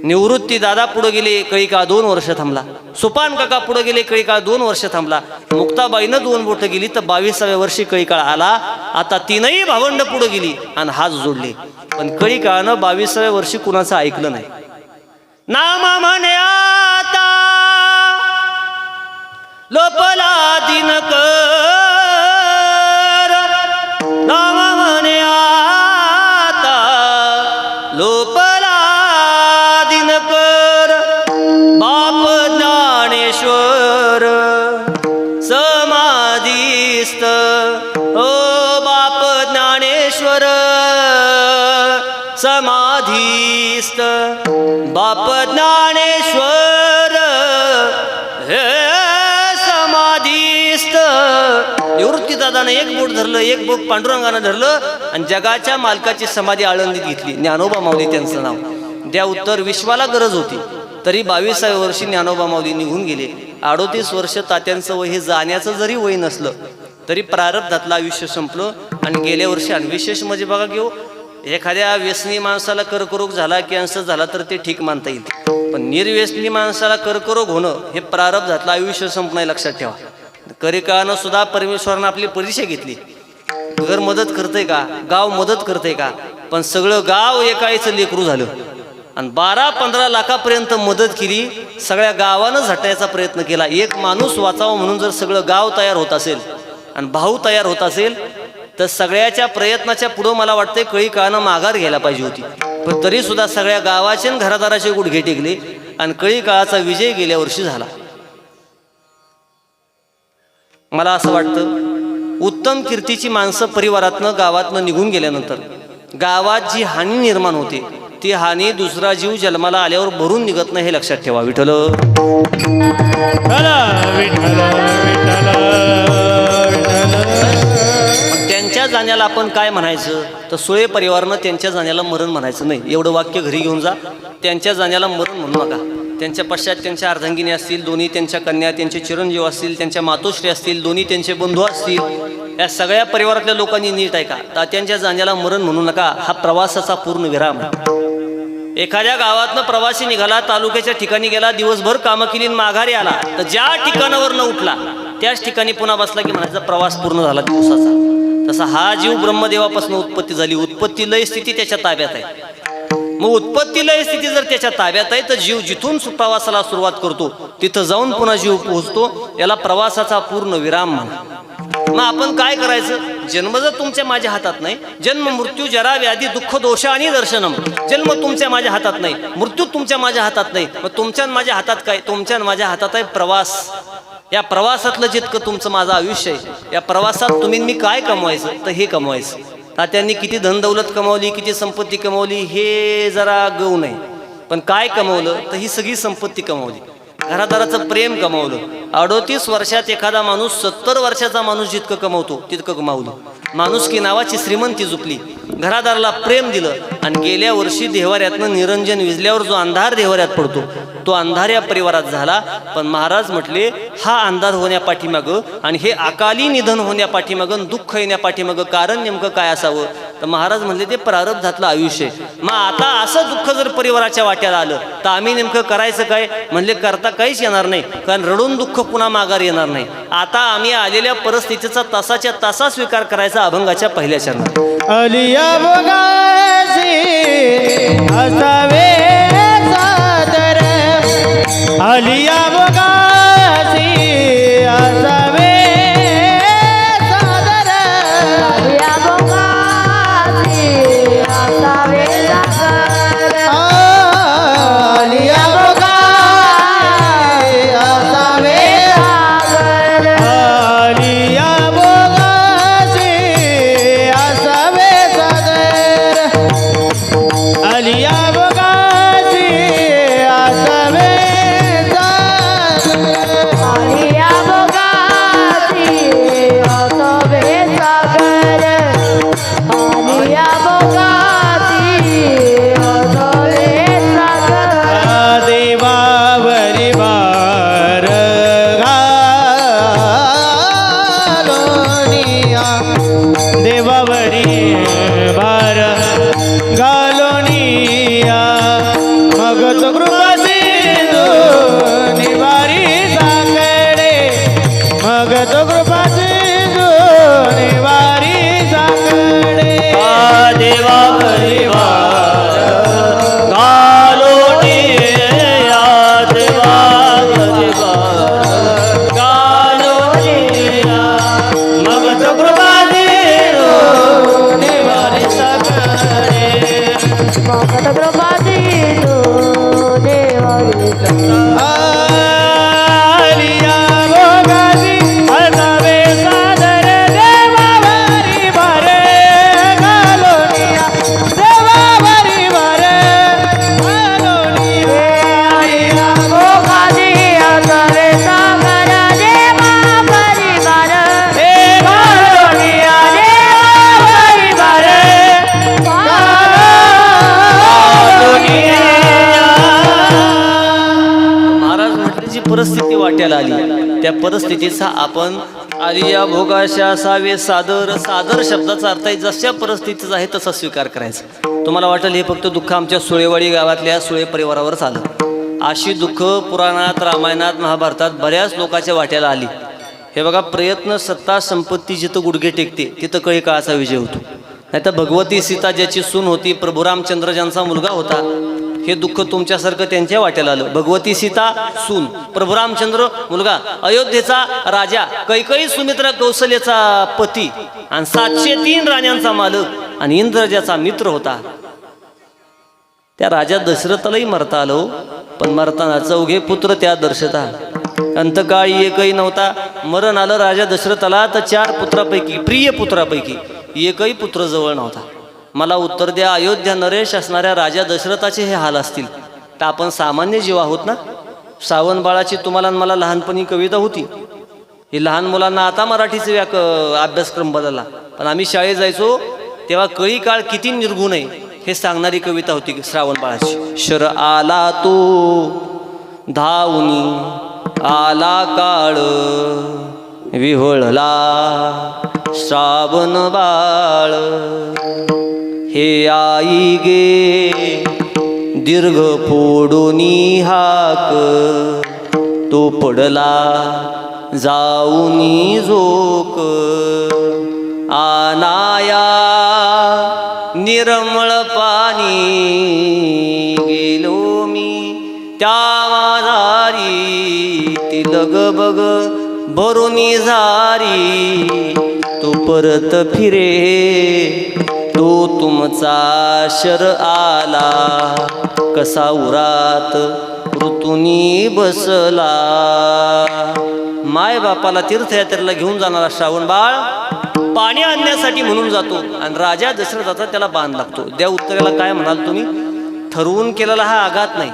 निवृत्ती दादा पुढे गेले, कळीकाळ 2 वर्ष थांबला. सुपान काका पुढे गेले, कळीकाळ 2 वर्ष थांबला. मुक्ताबाईनं 2 बोटं गेली तर 22व्या वर्षी कळीकाळ आला. आता 3ही भावंड पुढे गेली आणि हात जोडले. पण कळीकाळानं 22व्या वर्षी कुणाचं ऐकलं नाही. नाम म्हणे आता लोपला दिनकर, नाम म्हणे आता लोपला दिनकर. बाप ज्ञानेश्वर समाधीस्थ, ओ बाप ज्ञानेश्वर समाधीस्थ. बाप ज्ञानेश्वर हे समाधीस्थ. निवृत्ती दादानं 1 बोट धरलं, 1 बोट पांडुरंगानं धरलं आणि जगाच्या मालकाची समाधी आळंदीत घेतली. ज्ञानोबा माऊली त्यांचं नाव. द्या उत्तर. विश्वाला गरज होती तरी 22व्या वर्षी ज्ञानोबा माऊली निघून गेले. 38 वर्ष तात्यांचं वय हे जाण्याचं जरी वय नसलं तरी प्रारब्धातलं आयुष्य संपलं आणि गेल्या वर्षी. आणि विशेष म्हणजे बघा घेऊ, एखाद्या व्यसनी माणसाला कर्करोग झाला, कॅन्सर झाला तर ते ठीक मानता येईल, पण निर्व्यसनी माणसाला कर्करोग होणं हे प्रारब्धातलं आयुष्य संपणं लक्षात ठेवा. कळीकाळानं सुद्धा परमेश्वरानं आपली परीक्षा घेतली. घर मदत करतंय का, गाव मदत करतंय का, पण सगळं गाव एकाईचं लेकरू झालं आणि 12-15 लाखापर्यंत मदत केली. सगळ्या गावानं झटायचा प्रयत्न केला. एक माणूस वाचावा म्हणून जर सगळं गाव तयार होत असेल आणि भाऊ तयार होत असेल तर सगळ्याच्या प्रयत्नाच्या पुढं मला वाटतंय कळीकाळानं माघार घ्यायला पाहिजे होती. पण तरी सुद्धा सगळ्या गावाचे आणि घरादाराचे गुडघे टेकले आणि कळीकाळाचा विजय गेल्या वर्षी झाला. मला असं वाटतं उत्तम कीर्तीची माणसं परिवारातनं गावातनं निघून गेल्यानंतर गावात जी हानी निर्माण होते ती हानी दुसरा जीव जन्माला आल्यावर भरून निघत नाही हे लक्षात ठेवा. विठ्ठल त्यांच्या जाण्याला आपण काय म्हणायचं तर सुळे परिवारानं त्यांच्या जाण्याला मरण म्हणायचं नाही. एवढं वाक्य घरी घेऊन जा. त्यांच्या जाण्याला मरण म्हणू नका. त्यांच्या पश्चात त्यांच्या अर्धांगिनी असतील, दोन्ही त्यांच्या कन्या, त्यांचे चिरंजीव असतील, त्यांच्या मातोश्री असतील, दोन्ही त्यांचे बंधू असतील, या सगळ्या परिवारातल्या लोकांनी नीट ऐका. तात्यांच्या जाण्याला मरण म्हणू नका. हा प्रवासाचा पूर्ण विराम. एखाद्या गावातनं प्रवासी निघाला, तालुक्याच्या ठिकाणी गेला, दिवसभर कामं केली, माघारी आला तर ज्या ठिकाणावर न उठला त्याच ठिकाणी पुन्हा बसला की म्हणायचा प्रवास पूर्ण झाला दिवसाचा. तसा हा जीव ब्रह्मदेवापासून उत्पत्ती झाली. उत्पत्ती लय स्थिती त्याच्या ताब्यात आहे. मग उत्पत्ती लय स्थिती जर त्याच्या ताब्यात आहे तर जीव जिथून प्रवासाला सुरुवात करतो तिथं जाऊन पुन्हा जीव पोहोचतो. याला प्रवासाचा पूर्ण विराम म्हणा. मग आपण काय करायचं? जन्म जर तुमच्या माझ्या हातात नाही, जन्म मृत्यू जरा व्याधी दुःख दोष आणि दर्शनम, जन्म तुमच्या माझ्या हातात नाही, मृत्यू तुमच्या माझ्या हातात नाही, मग तुमच्या माझ्या हातात काय? तुमच्या माझ्या हातात आहे प्रवास. या प्रवासातलं जितकं तुमचं माझं आयुष्य आहे, या प्रवासात तुम्ही मी काय कमवायचं तर हे कमवायचं. तात्यांनी किती धनदौलत कमावली, किती संपत्ती कमावली हे जरा गौ नाही, पण काय कमवलं तर ही सगळी संपत्ती कमावली. घरादाराचं प्रेम कमावलं. 38 वर्षात एखादा माणूस 70 वर्षाचा माणूस जितकं कमवतो तितकं कमावलं. माणुसकी नावाची श्रीमंती जुपली, घरादाराला प्रेम दिलं. आणि गेल्या वर्षी देवाऱ्यातनं निरंजन विजल्यावर जो अंधार देवाऱ्यात पडतो तो अंधार या परिवारात झाला. पण महाराज म्हटले हा अंधार होण्यापाठीमागं आणि हे अकाली निधन होण्यापाठीमागं, दुःख येण्यापाठीमागं कारण नेमकं काय असावं तर महाराज म्हणले ते प्रारब्धातलं आयुष्य आहे. मग आता असं दुःख जर परिवाराच्या वाट्याला आलं तर आम्ही नेमकं करायचं काय. म्हणले करता काहीच येणार नाही, कारण रडून दुःख पुन्हा माघार येणार नाही. आता आम्ही आलेल्या परिस्थितीचा तासाच्या तासा स्वीकार करायचा अभंगाच्या पहिल्या चरणात. आलिया बघासी असावे सादर, आलिया बघासी असावे सादर, आलिया बघासी असावे सादर, आलिया बघासी असावे सादर, आलिया बघासी असावे सादर, आलिया बघासी असावे सादर, आलिया बघासी असावे सादर, आलिया बघासी असावे सादर. देवावरी भार घालोनिया, देवावरी भार घालोनिया, मग तो कृपा सिंधू निवारी साकडे, मग तो कृपा सिंधू निवारी साकडे. देवा परिवार घालोनिया, देवा परिवार घालोनिया, मग तो कृपा देव निवारी साकडे. मगत प्रभाती तू देवारी आलिया बघासी असावे सादर, देवावरी भार घालोनिया, देवावरी भार घालोनिया. आलिया बघासी असावे सादर, देवा परिवार हे घालोनिया, देवावरी भार महाराज म्हटले जी परिस्थिती वाट्याला आली त्या परिस्थितीचा आपण आलिया भोगाशा असावे सादर. सादर शब्दाचा अर्थ आहे जशा परिस्थितीचा आहे तसा स्वीकार करायचा. तुम्हाला वाटेल हे फक्त दुःख आमच्या सुळेवाडी गावातल्या सुळे परिवारावरच आलं. अशी दुःख पुराणात, रामायणात, महाभारतात बऱ्याच लोकांच्या वाट्याला आली. हे बघा, प्रयत्न, सत्ता, संपत्ती जिथं गुडघे टेकते तिथं कळी काळाचा विजय होतो. नाही तर भगवती सीता ज्याची सून होती, प्रभू रामचंद्र ज्यांचा मुलगा होता, हे दुःख तुमच्यासारखं त्यांच्या वाट्याला आलं. भगवती सीता सून, प्रभू रामचंद्र मुलगा, अयोध्येचा राजा, कैकई सुमित्रा कौशल्याचा पती आणि 703 राण्यांचा मालक आणि इंद्र ज्याचा मित्र होता. त्या राजा दशरथालाही मरता आलो, पण मरताना चौघे पुत्र त्या दर्शता. अंतकाळी एकही नव्हता. मरण आलं राजा दशरथाला तर 4 पुत्रापैकी, प्रिय पुत्रापैकी एकही पुत्र जवळ नव्हता. मला उत्तर द्या, अयोध्या नरेश असणाऱ्या राजा दशरथाचे हे हाल असतील तर आपण सामान्य जीव आहोत ना. श्रावण बाळाची तुम्हाला आणि मला लहानपणी कविता होती. ही लहान मुलांना आता मराठीचे अभ्यासक्रम बदलला, पण आम्ही शाळेत जायचो तेव्हा कळी काळ किती निर्गुण आहे हे सांगणारी कविता होती श्रावण बाळाची. शर आला तो धावूनी, आला काळ विव्हळला श्रावण बाळ. हे आई गे दीर्घ फोडूनी हाक, तो पडला जाऊनी झोक. आनाया निर्मळ पाणी गेलो मी त्या माझारी, ती लगबग भरुनी झारी. तो परत फिरे तो तुमचा शर आला, कसा उरात ऋतुनी बसला. माय बापाला तीर्थयात्रेला घेऊन जाणारा श्रावण बाळ पाणी आणण्यासाठी म्हणून जातो आणि राजा दशरथाचा त्याला बाण लागतो. द्या उत्तरेला काय म्हणाल तुम्ही? ठरवून केलेला हा आघात नाही,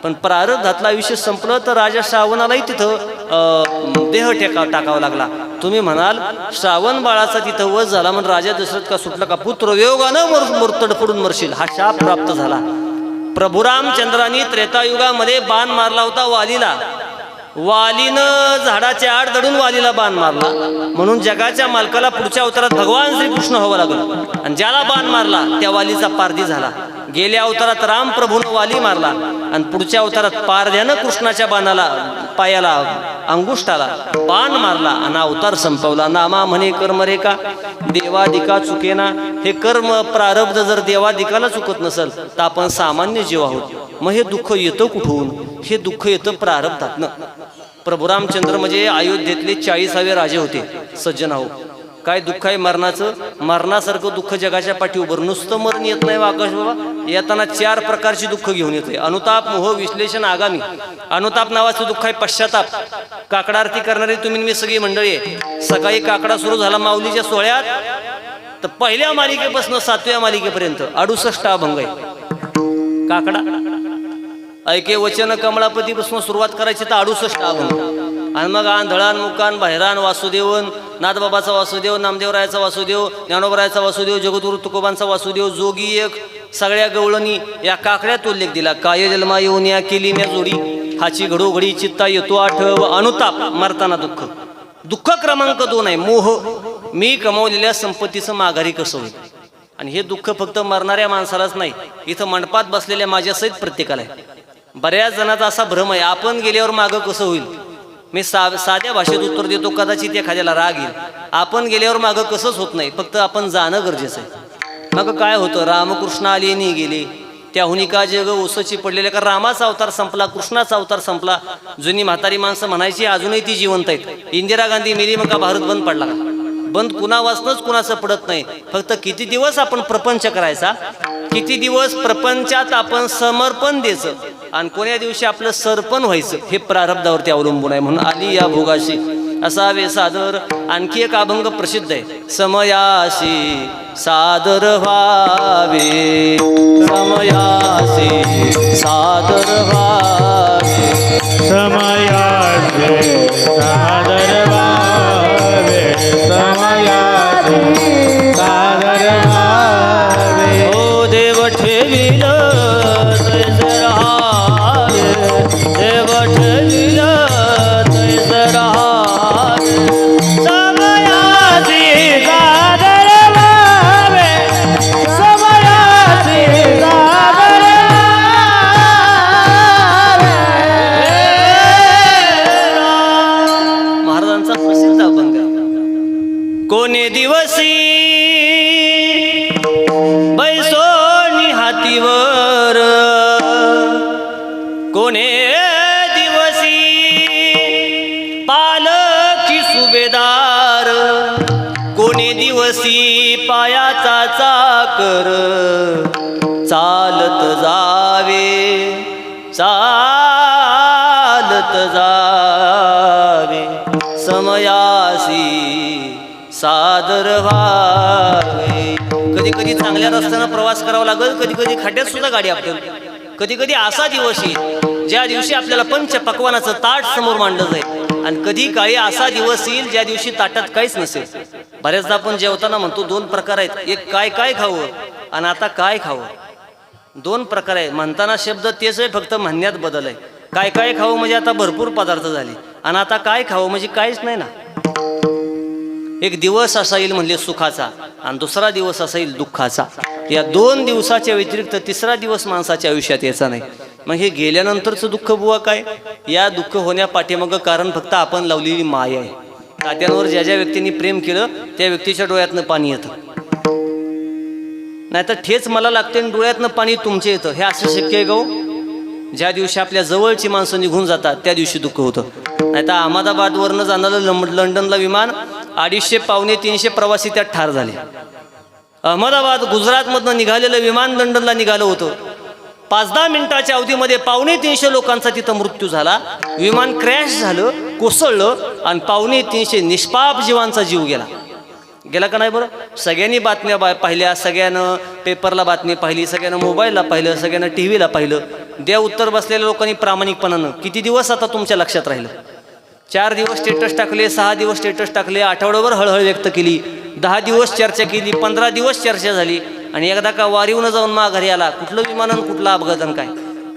पण प्रारब्धातलं आयुष्य संपलं तर राजा श्रावणालाही तिथं देह टाकावा लागला. तुम्ही म्हणाल श्रावण बाळाचा तिथं वध झाला म्हणून राजा दशरथ का सुटला का? पुत्र वियोगानं मुरतड पडून मरशील हा शाप प्राप्त झाला. प्रभू रामचंद्रांनी त्रेतायुगामध्ये बाण मारला होता वालीला. वालीनं झाडाच्या आड दडून वालीला बाण मारला म्हणून जगाच्या मालकाला पुढच्या अवतारात भगवान श्रीकृष्ण व्हावं लागलं. आणि ज्याला बाण मारला त्या वालीचा पारधी झाला. गेल्या अवतारात राम प्रभूनं वाली मारला आणि पुढच्या अवतारात पारध्यानं कृष्णाच्या बाणाला पायाला अंगुष्ठाला बाण मारला आणि अवतार संपवला. नामा म्हणे कर्म रे का देवादिका चुकेना. हे कर्म प्रारब्ध जर देवादिकाला चुकत नसेल तर आपण सामान्य जीव आहोत. मग हे दुःख येतं कुठून? हे दुःख येतं प्रारब्धातनं. प्रभू रामचंद्र म्हणजे अयोध्येतले 40वे राजे होते. सज्जन आहो, काय दुःख आहे मरणाचं? मरणासारखं दुःख जगाच्या पाठीवर नुसतं मरण येत नाही आकाश बाबा. येताना 4 प्रकारची दुःख घेऊन येते. अनुताप, मोह, विश्लेषण, आगामी. अनुताप नावाचं दुःख आहे पश्चाताप. काकडा आरती करणारी तुम्ही मी सगळी मंडळी आहे. सकाळी काकडा सुरू झाला माऊलीच्या सोहळ्यात तर पहिल्या मालिकेपासून 7व्या मालिकेपर्यंत 68 अभंग आहे. काकडा ऐके वचन कमळापतीपासून सुरुवात करायची तर 68 अभंग. आणि मग आंधळान, मुकान, बाहेरान, वासुदेवन, नाथबाबाचा वासुदेव, नामदेवरायाचा वासुदेव, ज्ञानोबरायाचा वासुदेव, जगद्गुरु तुकोबांचा वासुदेव, जोगी एक, सगळ्या गवळणी या काकड्यात उल्लेख दिला. काय जन्मा येऊन या केली म्या जोडी, हाची घडोघडी चित्ता येतो आठव. अनुताप मरताना दुःख. दुःख क्रमांक 2 आहे मोह. मी कमावलेल्या संपत्तीचं माघारी कसं होईल? आणि हे दुःख फक्त मरणाऱ्या माणसालाच नाही, इथं मंडपात बसलेल्या माझ्यासहित प्रत्येकाला आहे. बऱ्याच जणांचा असा भ्रम आहे आपण गेल्यावर मागं कसं होईल. मी साध्या भाषेत उत्तर देतो, कदाचित एखाद्याला राग येईल. आपण गेल्यावर मागं कसंच होत नाही, फक्त आपण जाणं गरजेचं आहे. मग काय होतं? रामकृष्ण आले नाही गेले त्याहुनी का जग ओसची पडलेले का? रामाचा अवतार संपला, कृष्णाचा अवतार संपला. जुनी म्हातारी माणसं म्हणायची अजूनही ती जिवंत आहेत. इंदिरा गांधी मेली मग का भारत बंद पडला का? बंद कुणा वाचनच कुणाचं पडत नाही. फक्त किती दिवस आपण प्रपंच करायचा, किती दिवस प्रपंचात आपण समर्पण द्यायचं आणि कोण्या दिवशी आपलं सरपण व्हायचं हे प्रारब्धावरती अवलंबून आहे. म्हणून आली या भोगाशी असावे सादर. आणखी एक अभंग प्रसिद्ध आहे. समयाशी सादर व्हावे, समयाशी सादर व्हावे, समयाचे सादर व्हावे, समयाचे सादर व्हावे. ओ देव ठेविल तैसे रहावे, देव ठेविल तैसे रहावे. समयाचे सादर व्हावे, समयाचे सादर महाराजांचा प्रसिद्ध अभंग आहे. कोणे दिवसी बैसोनी हातीवर, कोणे दिवसी पालखी सुभेदार, कोणे दिवसी पायाचा चाकर, चालत जावे, चालत जावे. समयासी सादर व्हावे. कधी कधी चांगल्या रस्त्यानं प्रवास करावा लागेल, कधी कधी खड्ड्यात सुद्धा गाडी आपटेल. कधी कधी असा दिवस येईल ज्या दिवशी आपल्याला पंच पक्वानाचं ताट समोर मांडलं जाईल आणि कधी काळी असा दिवस येईल ज्या दिवशी ताटात काहीच नसेल. बऱ्याचदा आपण जेवताना म्हणतो 2 प्रकार आहेत, एक काय काय खावं आणि आता काय खावं. 2 प्रकार आहे. म्हणताना शब्द तेच आहे, फक्त म्हणण्यात बदल आहे. काय काय खावं म्हणजे आता भरपूर पदार्थ झाले आणि आता काय खावं म्हणजे काहीच नाही ना. एक दिवस असा येईल म्हणजे सुखाचा आणि दुसरा दिवस असा येईल दुःखाचा. या 2 दिवसाच्या व्यतिरिक्त तिसरा दिवस माणसाच्या आयुष्यात यायचा नाही. मग हे गेल्यानंतरचं दुःख बुवा काय? या दुःख होण्यापाठीमागं कारण फक्त आपण लावलेली माया आहे. तात्यांवर ज्या ज्या व्यक्तींनी प्रेम केलं त्या व्यक्तीच्या डोळ्यातनं पाणी येतं, नाहीतर ठेच मला लागते आणि डोळ्यातनं पाणी तुमचे येतं. हे असं शक्य आहे गाऊ? ज्या दिवशी आपल्या जवळची माणसं निघून जातात त्या दिवशी दुःख होतं. नाही तर अहमदाबादवरनं जाणारं लंडनला विमान 250-300 प्रवासी त्यात ठार झाले. अहमदाबाद गुजरातमधनं निघालेलं विमान लंडनला निघालं होतं. 5-10 मिनिटाच्या अवधीमध्ये 250 लोकांचा तिथं मृत्यू झाला. विमान क्रॅश झालं, कोसळलं आणि 250 निष्पाप जीवांचा जीव गेला का नाही बरं? सगळ्यांनी बातम्या पाहिल्या, सगळ्यांनं पेपरला बातमी पाहिली, सगळ्यांना मोबाईलला पाहिलं, सगळ्यांना टी व्हीला पाहिलं. द्या उत्तर बसलेल्या लोकांनी प्रामाणिकपणानं किती दिवस आता तुमच्या लक्षात राहिलं? 4 दिवस स्टेटस टाकले, 6 दिवस स्टेटस टाकले, आठवड्याभर हळहळ व्यक्त केली, 10 दिवस चर्चा केली, 15 दिवस चर्चा झाली आणि एकदा का वारीहून जाऊन माघारी आला. कुठलं विमानन, कुठला अपघातन, काय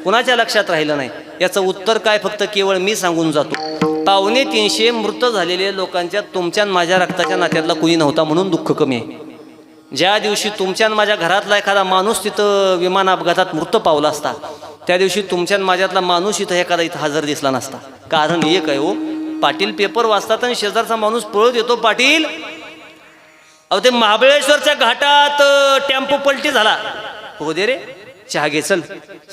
कुणाच्या लक्षात राहिलं नाही. याचं उत्तर काय फक्त केवळ मी सांगून जातो. 250 मृत झालेले लोकांच्या तुमच्या माझ्या रक्ताच्या नात्यातला कुणी नव्हता म्हणून दुःख कमी आहे. ज्या दिवशी तुमच्या माझ्या घरातला एखादा माणूस तिथं विमान अपघातात मृत पावला असता, त्या दिवशी तुमच्या माझ्यातला माणूस एखादा इथं हजर दिसला नसता. कारण एक आहे हो, पाटील पेपर वाचतात आणि शेजारचा माणूस पळत येतो, पाटील अहो ते महाबळेश्वरच्या घाटात टेम्पो पलटी झाला, हो दे रे चहा घे चल.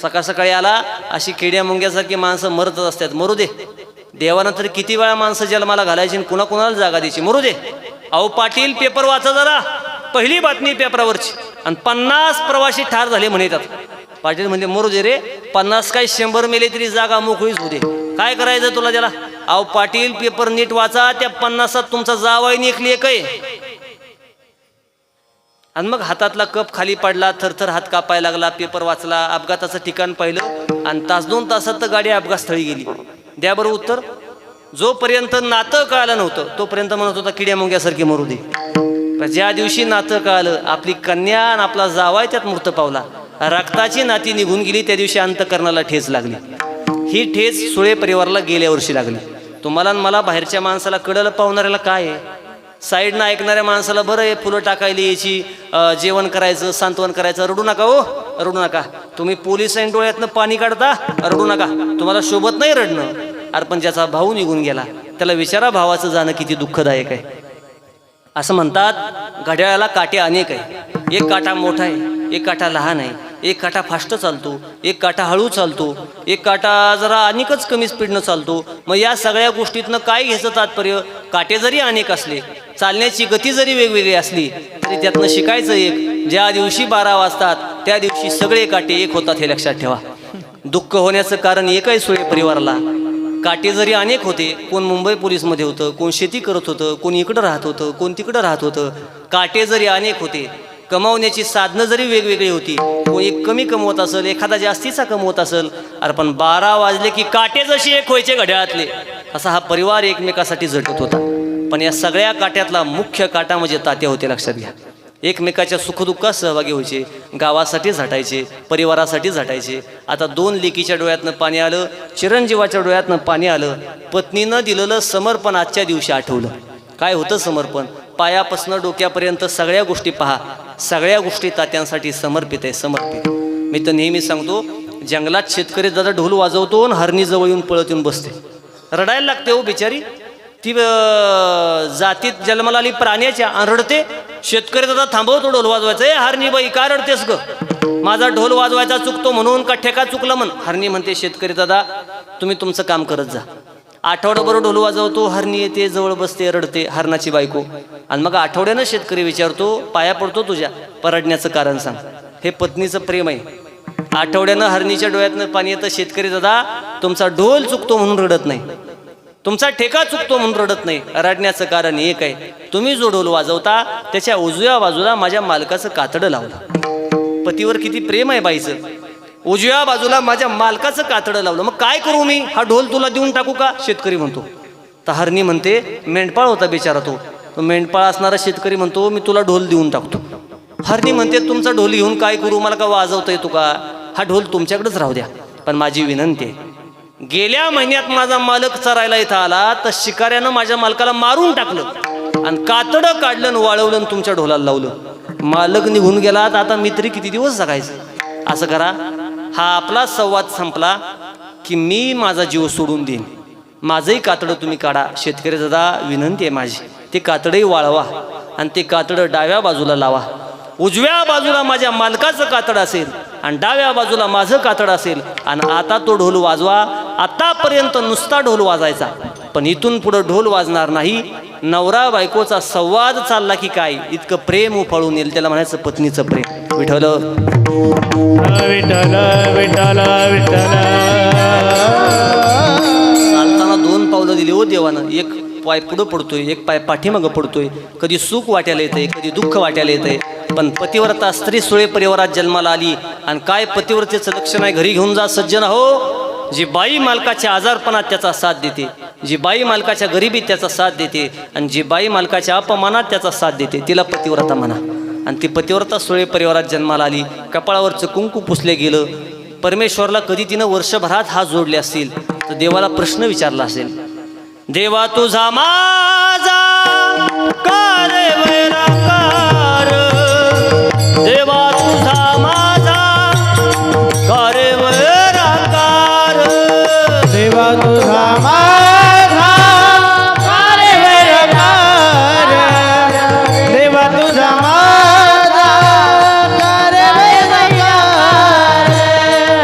सकाळ सकाळी आला, अशी किड्या मुंग्यासारखी माणसं मरतच असतात, मरू दे. देवानं तरी किती वेळा माणसं जन्माला घालायची आणि कुणाला जागा द्यायची, मरू दे. अहो पाटील पेपर वाचा जरा, पहिली बातमी पेपरावरची आणि 50 प्रवासी ठार झाले म्हणतात. पाटील म्हणजे मरू दे रे, 50 काय 100 मेले तरी जागा मोकळीच होऊ दे, काय करायचं तुला त्याला. अहो पाटील पेपर नीट वाचा, त्या 50 तुमचा जावाई निकली एक आहे. आणि मग हातातला कप खाली पडला, थरथर हात कापायला लागला, पेपर वाचला, अपघाताचं ठिकाण पाहिलं आणि 1-2 तासात तर गाडी अपघातस्थळी गेली. द्या बरं उत्तर. जोपर्यंत नातं कळालं नव्हतं तोपर्यंत म्हणत होता किड्या मुंग्यासारखी मरू दे. ज्या दिवशी नातं कळालं, आपली कन्या आणि आपला जावाय त्यात मृत पावला, रक्ताची नाती निघून गेली, त्या दिवशी अंतकरणाला ठेच लागली. ही ठेच सुळे परिवाराला गेल्या वर्षी लागली. तुम्हाला आणि मला बाहेरच्या माणसाला कळलं पावणाऱ्याला काय आहे, साईडनं ऐकणाऱ्या माणसाला बरं आहे, फुलं टाकायला यायची, जेवण करायचं, सांत्वन करायचं. रडू नका हो, रडू नका. तुम्ही पोलिसांनी डोळ्यातनं पाणी काढता, रडू नका. तुम्हाला शोभत नाही रडणं. अरे पण ज्याचा भाऊ निघून गेला त्याला विचारा भावाचं जाणं किती दुःखदायक आहे. असं म्हणतात घड्याळाला काटे अनेक आहे, एक काटा मोठा आहे, एक काटा लहान आहे, एक काटा फास्ट चालतो, एक काटा हळू चालतो, एक काटा जरा अनेकच कमी स्पीडनं चालतो. मग या सगळ्या गोष्टीतनं काय घ्यायचं तात्पर्य? काटे जरी अनेक असले, चालण्याची गती जरी वेगवेगळी असली तरी त्यातनं शिकायचं एक, ज्या दिवशी 12 वाजतात त्या दिवशी सगळे काटे एक होतात हे लक्षात ठेवा. दुःख होण्याचं कारण एक आहे सुळे परिवाराला. काटे जरी अनेक होते, कोण मुंबई पोलीसमध्ये होतं, कोण शेती करत होतं, कोण इकडं राहत होतं, कोण तिकडं राहत होतं. काटे जरी अनेक होते, कमावण्याची साधनं जरी वेगवेगळी होती, कोण एक कमी कमवत असेल, एखादा जास्तीचा कमवत असेल. अरे पण 12 वाजले की काटे जशी एक व्हायचे घड्याळातले, असा हा परिवार एकमेकासाठी झटत होता. पण या सगळ्या काट्यातला मुख्य काटा म्हणजे तात्या होते, लक्षात घ्या. एकमेकाच्या सुखदुःखात सहभागी व्हायचे, गावासाठी झटायचे, परिवारासाठी झटायचे. आता 2 लेकीच्या डोळ्यातनं पाणी आलं, चिरंजीवाच्या डोळ्यातनं पाणी आलं. पत्नीनं दिलेलं समर्पण आजच्या दिवशी आठवलं. काय होतं समर्पण? पायापासनं डोक्यापर्यंत सगळ्या गोष्टी पहा, सगळ्या गोष्टी तात्यांसाठी समर्पित आहे, समर्पित. मी तर नेहमी सांगतो, जंगलात शेतकरी दादा ढोल वाजवतो आणि हरणी जवळ येऊन पळत येऊन बसते, रडायला लागते हो बिचारी. ती जातीत जन्माला आली प्राण्याच्या आणि रडते. शेतकरी दादा थांबवतो ढोल वाजवायचं. ए हरणी बाई का रडतेस ग? माझा ढोल वाजवायचा चुकतो म्हणून का ठेका चुकला म्हण. हरणी म्हणते शेतकरी दादा तुम्ही तुमचं काम करत जा. आठवड्याभर ढोल वाजवतो, हरणी येते, जवळ बसते, रडते, हरणाची बायको. आणि मग आठवड्यानं शेतकरी विचारतो, पाया पडतो तुझ्या, परडण्याचं कारण सांग. हे पत्नीचं प्रेम आहे. आठवड्यानं हरणीच्या डोळ्यातनं पाणी येतं. शेतकरी दादा तुमचा ढोल चुकतो म्हणून रडत नाही, तुमचा ठेका चुकतो म्हणून रडत नाही. रडण्याचं कारण एक आहे, तुम्ही जो ढोल वाजवता त्याच्या उजव्या बाजूला माझ्या मालकाचं कातडं लावलं. पतीवर किती प्रेम आहे बाईचं. उजव्या बाजूला माझ्या मालकाचं कातडं लावलं. मग काय करू मी? हा ढोल तुला देऊन टाकू का? शेतकरी म्हणतो. तर हरणी म्हणते मेंढपाळ होता बिचारा तो मेंढपाळ असणारा शेतकरी म्हणतो मी तुला ढोल देऊन टाकतो. हरणी म्हणते तुमचा ढोल घेऊन काय करू, मला का वाजवता येतो का? हा ढोल तुमच्याकडेच राहू द्या, पण माझी विनंती आहे, गेल्या महिन्यात माझा मालक चरायला इथं आला तर शिकाऱ्यानं माझ्या मालकाला मारून टाकलं आणि कातडं काढलं आणि वाळवलं आणि तुमच्या ढोलाला लावलं. मालक निघून गेला तर आता मी तरी किती दिवस जगायचं? असं करा, हा आपला संवाद संपला की मी माझा जीव सोडून देईन, माझंही कातडं तुम्ही काढा. शेतकरी दादा विनंती आहे माझी, ते कातडंही वाळवा आणि ते कातडं डाव्या बाजूला लावा. उजव्या बाजूला माझ्या मालकाचं कातड असेल आणि डाव्या बाजूला माझं कातड असेल. आणि आता तो ढोल वाजवा. आतापर्यंत नुसता ढोल वाजायचा, पण इथून पुढं ढोल वाजणार नाही. नवरा बायकोचा संवाद चालला की काय इतकं प्रेम उफाळून येईल, त्याला म्हणायचं पत्नीचं प्रेम. विठ्ठल विठ्ठल विठ्ठल विठ्ठल. चालताना 2 पावलं दिली हो देवानं. एक पाय पुढं पडतोय, एक पाय पाठीमागं पडतोय. कधी सुख वाट्याला येतंय, कधी दुःख वाट्याला येतंय. पण पतिव्रता स्त्री सुळे परिवारात जन्माला आली. आणि काय पतिव्रतेचं लक्षण आहे? घरी घेऊन जा सज्जन हो. जी बाई मालकाच्या आजारपणात त्याचा साथ देते, जी बाई मालकाच्या गरिबीत त्याचा साथ देते, आणि जी बाई मालकाच्या अपमानात त्याचा साथ देते, तिला पतिव्रता म्हणा. आणि ती पतिव्रता सुळे परिवारात जन्माला आली. कपाळावरचं कुंकू पुसले गेलं. परमेश्वरला कधी तिनं वर्षभरात हात जोडले असतील तर देवाला प्रश्न विचारला असेल, देवा तुझा माझा कार वैराकार, देवा तुझा माझा कार वैराकार, देवा तुझा माझा कार्य वैराकार, देवा तुझा माझा कार्य वैराकार,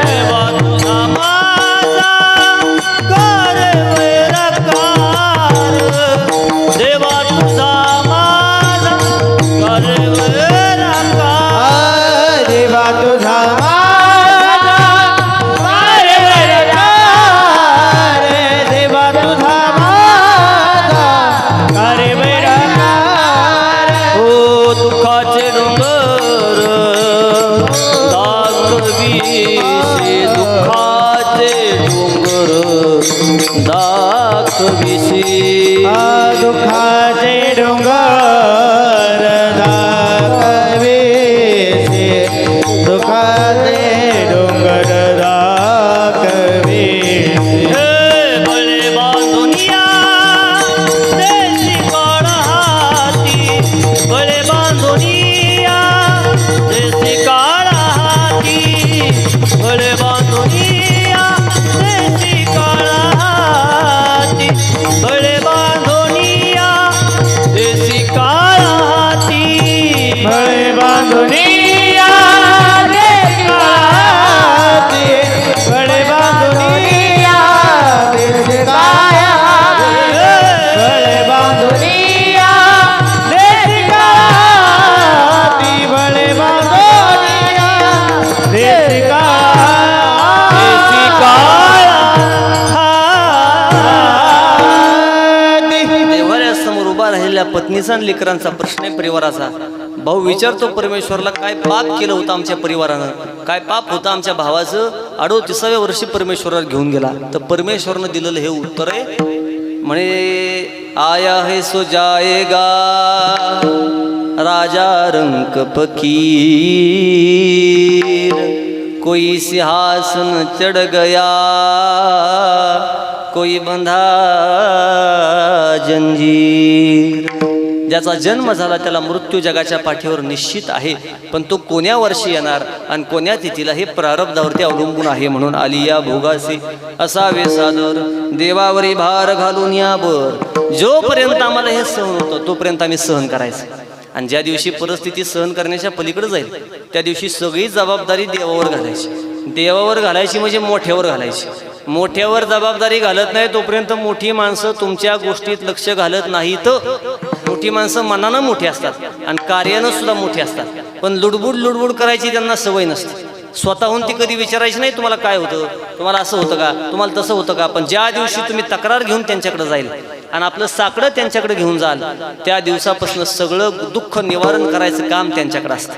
देवा तुझा माझा कार वैराकार, देवा तुझा माझा कार वैराकार, देवा तुझा माझा कार्य वैराकार, देवा तुझा माझा कार्य वैराकार. ओ दुःखाचे डोंगर दाखविसे, दुःखाचे डोंगर दाखविसे, दुःखाचे डोंगर दाखविसे, दुःखाचे डोंगर दाखविसे. हे बळे बांधुनिया देशी काळ हाती, बळे बांधुनिया देशी काळ हाती, बळे बांधुनिया देशी काळ हाती, बळे बांधुनिया देशी काळ हाती, बळे बांधुनिया देशी काळाती, बळे बांधुनिया देशी काळाती, बळे बांधुनिया देशी काळाती, बळे बांधुनिया देशी काळाती. देव्हाऱ्यासमोर उभा राहिलेल्या पत्नीचा आणि लेकरांचा प्रश्न आहे परिवाराचा. भाऊ विचारतो परमेश्वरला, काय पाप केलं होतं आमच्या परिवारानं, काय पाप होतं आमच्या भावाचं. 38व्या वर्षी परमेश्वराला घेऊन गेला. तर परमेश्वरनं दिलेलं हे उत्तर आहे. म्हणे आया है सो जाएगा राजा रंक फकीर, कोई सिंहासन चढ़ गया, कोई बंधा जंजीर. ज्याचा जन्म झाला त्याला मृत्यू जगाच्या पाठीवर निश्चित आहे. पण तो कोण्या वर्षी येणार आणि कोण्या तिथीला हे प्रारब्धावरती अवलंबून आहे. म्हणून आलिया भोगासी असावे सादर, देवावरी भार घालून या बर. जोपर्यंत आम्हाला हे सहन होतं तोपर्यंत आम्ही सहन करायचं. आणि ज्या दिवशी परिस्थिती सहन करण्याच्या पलीकडे जाईल त्या दिवशी सगळी जबाबदारी देवावर घालायची. देवावर घालायची म्हणजे मोठ्यावर घालायची. मोठ्यावर जबाबदारी घालत नाही तोपर्यंत मोठी माणसं तुमच्या गोष्टीत लक्ष घालत नाहीत. मोठी माणसं मनानं मोठी असतात आणि कार्यानं सुद्धा मोठी असतात. पण लुडबुड करायची त्यांना सवय नसते. स्वतःहून ती कधी विचारायची नाही तुम्हाला काय होतं, तुम्हाला असं होतं का, तुम्हाला तसं होतं का. पण ज्या दिवशी तुम्ही तक्रार घेऊन त्यांच्याकडे जाईल आणि आपलं साकडं त्यांच्याकडे घेऊन जाल त्या दिवसापासून सगळं दुःख निवारण करायचं काम त्यांच्याकडे असतं.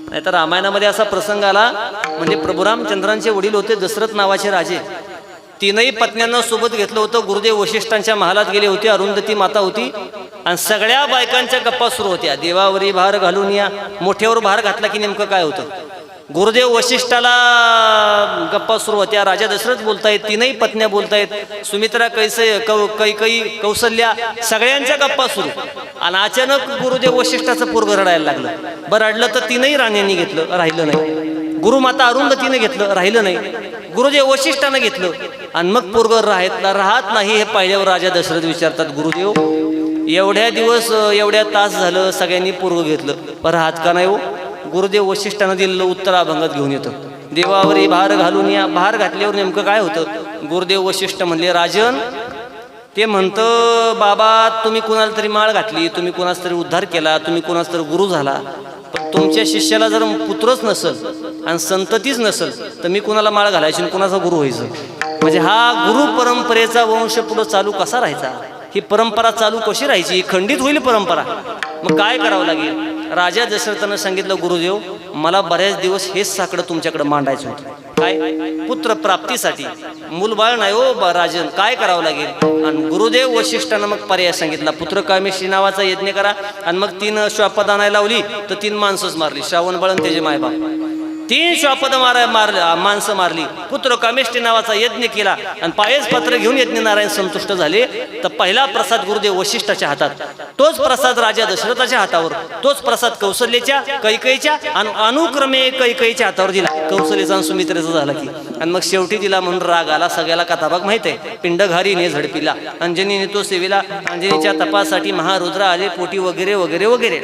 नाहीतर रामायणामध्ये असा प्रसंग आला. म्हणजे प्रभू रामचंद्रांचे वडील होते दशरथ नावाचे राजे. 3 पत्न्यांना सोबत घेतलं होतं. गुरुदेव वशिष्ठांच्या महालात गेले होते. अरुंधती माता होती आणि सगळ्या बायकांच्या गप्पा सुरू होत्या. देवावरी भार घालून या. मोठ्यावर भार घातला की नेमकं काय होतं. गुरुदेव वशिष्ठाला गप्पा सुरू होत्या. राजा दशरथ बोलतायत, 3 पत्न्या बोलतायत, सुमित्रा कैकई कौसल्या, सगळ्यांच्या गप्पा सुरू. आणि अचानक गुरुदेव वशिष्ठाचं पोरगं रडायला लागलं. बरं रडलं तर 3 राण्यांनी घेतलं, राहिलं नाही. गुरुमाता अरुंधतीने घेतलं, राहिलं नाही. गुरुदेव वशिष्ठानं घेतलं आणि मग पोरगं राहत नाही. हे पाहिल्यावर राजा दशरथ विचारतात, गुरुदेव एवढ्या दिवस एवढ्या तास झालं सगळ्यांनी पोरगं घेतलं, पण राहत का नाही हो. गुरुदेव वशिष्ठानं दिलेलं उत्तर अभंगात घेऊन येतं. देवावरी भार घालून या. भार घातल्यावर नेमकं काय होतं. गुरुदेव वशिष्ठ म्हणले, राजन ते म्हणतं बाबा तुम्ही कुणाला तरी माळ घातली, तुम्ही कुणाचा तरी उद्धार केला, तुम्ही कुणाचा तरी गुरु झाला, पण तुमच्या शिष्याला जर पुत्रच नसेल आणि संततीच नसेल तर मी कुणाला माळ घालायची आणि कुणाचा गुरु व्हायचं? म्हणजे हा गुरु परंपरेचा वंश पुढं चालू कसा राहायचा? ही परंपरा चालू कशी राहायची? ही खंडित होईल परंपरा. मग काय करावं लागेल? राजा दशरथानं सांगितलं, गुरुदेव मला बऱ्याच दिवस हेच साकडं तुमच्याकडे मांडायचं होतं. काय? पुत्र प्राप्तीसाठी. मूलबाळ नाही हो राजन, काय करावं लागेल? आणि गुरुदेव वशिष्ठानं मग पर्याय सांगितला, पुत्रकामेशी नावाचा यज्ञ करा. आणि मग 3 श्वापद आणायला लावली तर 3 माणसंच मारली, श्रावण बळन त्याचे मायबाप. 3 श्वापद माणसं मारली. पुत्र कामेष्टी नावाचा यज्ञ केला आणि पायच पत्र घेऊन यज्ञ नारायण संतुष्ट झाले. तर पहिला प्रसाद गुरुदेव वशिष्ठाच्या हातात, तोच प्रसाद राजा दशरथाच्या हातावर, तोच प्रसाद कौशल्याच्या, कैकेयीच्या आणि अनुक्रमे कैकेयीच्या हातावर दिला. कौशल्याचा आणि सुमित्रेचा झाला की. आणि मग शेवटी दिला म्हणून राग आला. सगळ्याला कथाभाग माहित आहे. पिंडघारीने झडपिला, अंजनीने तो सेविला. अंजनीच्या तपासाठी महारुद्र आले पोटी, वगैरे वगैरे वगैरे.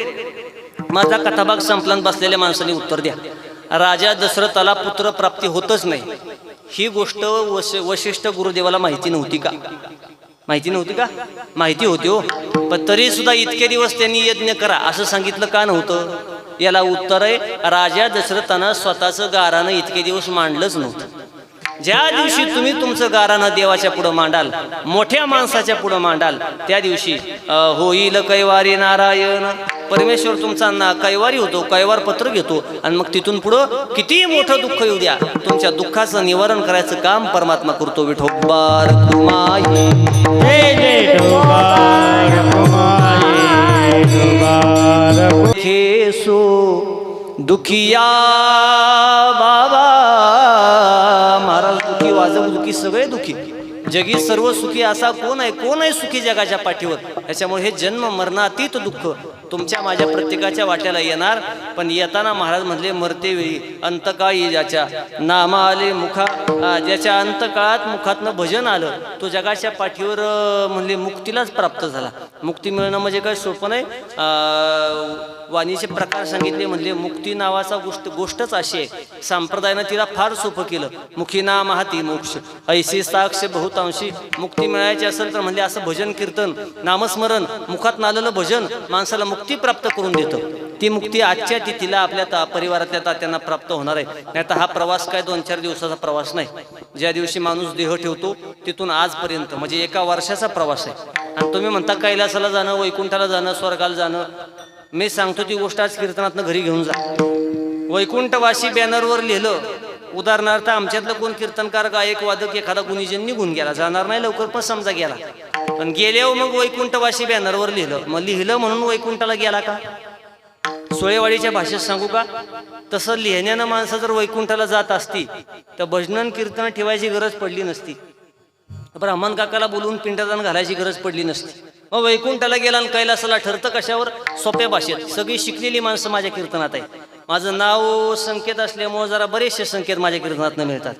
माझा कथाभाग संपला. बसलेल्या माणसाने उत्तर द्या. राजा दशरथाला पुत्र प्राप्ती होतच नाही. ही गोष्ट वशिष्ठ गुरुदेवाला माहिती नव्हती का? माहिती नव्हती का? माहिती होती हो. पण तरी सुद्धा इतके दिवस त्यांनी यज्ञ करा असं सांगितलं का नव्हतं? याला उत्तर आहे, राजा दशरथानं स्वतःचं गारानं इतके दिवस मांडलंच नव्हतं. ज्या दिवशी तुम्ही तुमचं गारानं देवाच्या पुढं मांडाल, मोठ्या माणसाच्या पुढं मांडाल, त्या दिवशी होईल कैवारी नारायण. परमेश्वर तुमचा कैवारी होतो, कैवार पत्र घेतो. आणि मग तिथून पुढं किती मोठं दुःख येऊ द्या, तुमच्या दुःखाचं निवारण करायचं काम परमात्मा करतो. विठोबार कुमाई जय जय ठोबार कुमाई, ठोबार खेसो दुखिया बाबा. महाराज दुखी, वाजव दुखी, सगळे दुखी. जगी सर्व सुखी असा कोण आहे? कोण आहे सुखी जगाच्या पाठीवर? त्याच्यामुळे हे जन्म मरणातीत दुःख तुमच्या माझ्या प्रत्येकाच्या वाट्याला येणार. पण येताना महाराज म्हणले, मरते वेळी अंतकाळी ज्याच्या नाम आले मुखा, ज्याच्या अंतकाळात मुखातनं भजन आलं, तो जगाच्या पाठीवर म्हणले मुक्तीलाच प्राप्त झाला. मुक्ती मिळणं म्हणजे काय सोपं नाही. वाणीचे प्रकार सांगितले. म्हणले मुक्ती नावाचा गोष्टच अशी आहे, संप्रदायानं तिला फार सोपं केलं. मुखी नाम हाती मोक्ष ऐशी साक्ष बहुतांशी. मुक्ती मिळायची असेल तर म्हणले असं भजन कीर्तन नामस्मरण, मुखात नालेलं भजन माणसाला मुक्ती प्राप्त करून देतं. ती मुक्ती आजच्या तिथीला आपल्या परिवारातल्या तात्यांना प्राप्त होणार आहे. नाही तर हा प्रवास काय 2-4 दिवसाचा प्रवास नाही. ज्या दिवशी माणूस देह ठेवतो तिथून आजपर्यंत म्हणजे 1 वर्षाचा प्रवास आहे. आणि तुम्ही म्हणता कैलासाला जाणं, वैकुंठाला जाणं, स्वर्गाला जाणं. मी सांगतो ती गोष्ट आज कीर्तनातनं घरी घेऊन जा. वैकुंठवासी बॅनरवर लिहिलं. उदाहरणार्थ आमच्यातलं कोण कीर्तनकार, गायक, वादक एखादा गुणीजन निघून गेला, जाणार नाही लवकर, पण समजा गेला. पण गेल्यावर मग वैकुंठवासी बॅनरवर लिहिलं. मग लिहिलं म्हणून वैकुंठाला गेला का? सोळेवाडीच्या भाषेत सांगू का? तसं लिहिण्यानं माणसं जर वैकुंठाला जात असती तर भजन कीर्तन ठेवायची गरज पडली नसती. ब्राह्मण काकाला बोलून पिंडदान घालायची गरज पडली नसती. मग वैकुंठाला गेला आणि कैलासाला ठरतं कशावर? सोप्या भाषेत. सगळी शिकलेली माणसं माझ्या कीर्तनात आहे. माझं नाव संकेत असल्यामुळे जरा बरेचसे संकेत माझ्या कीर्तनात मिळतात.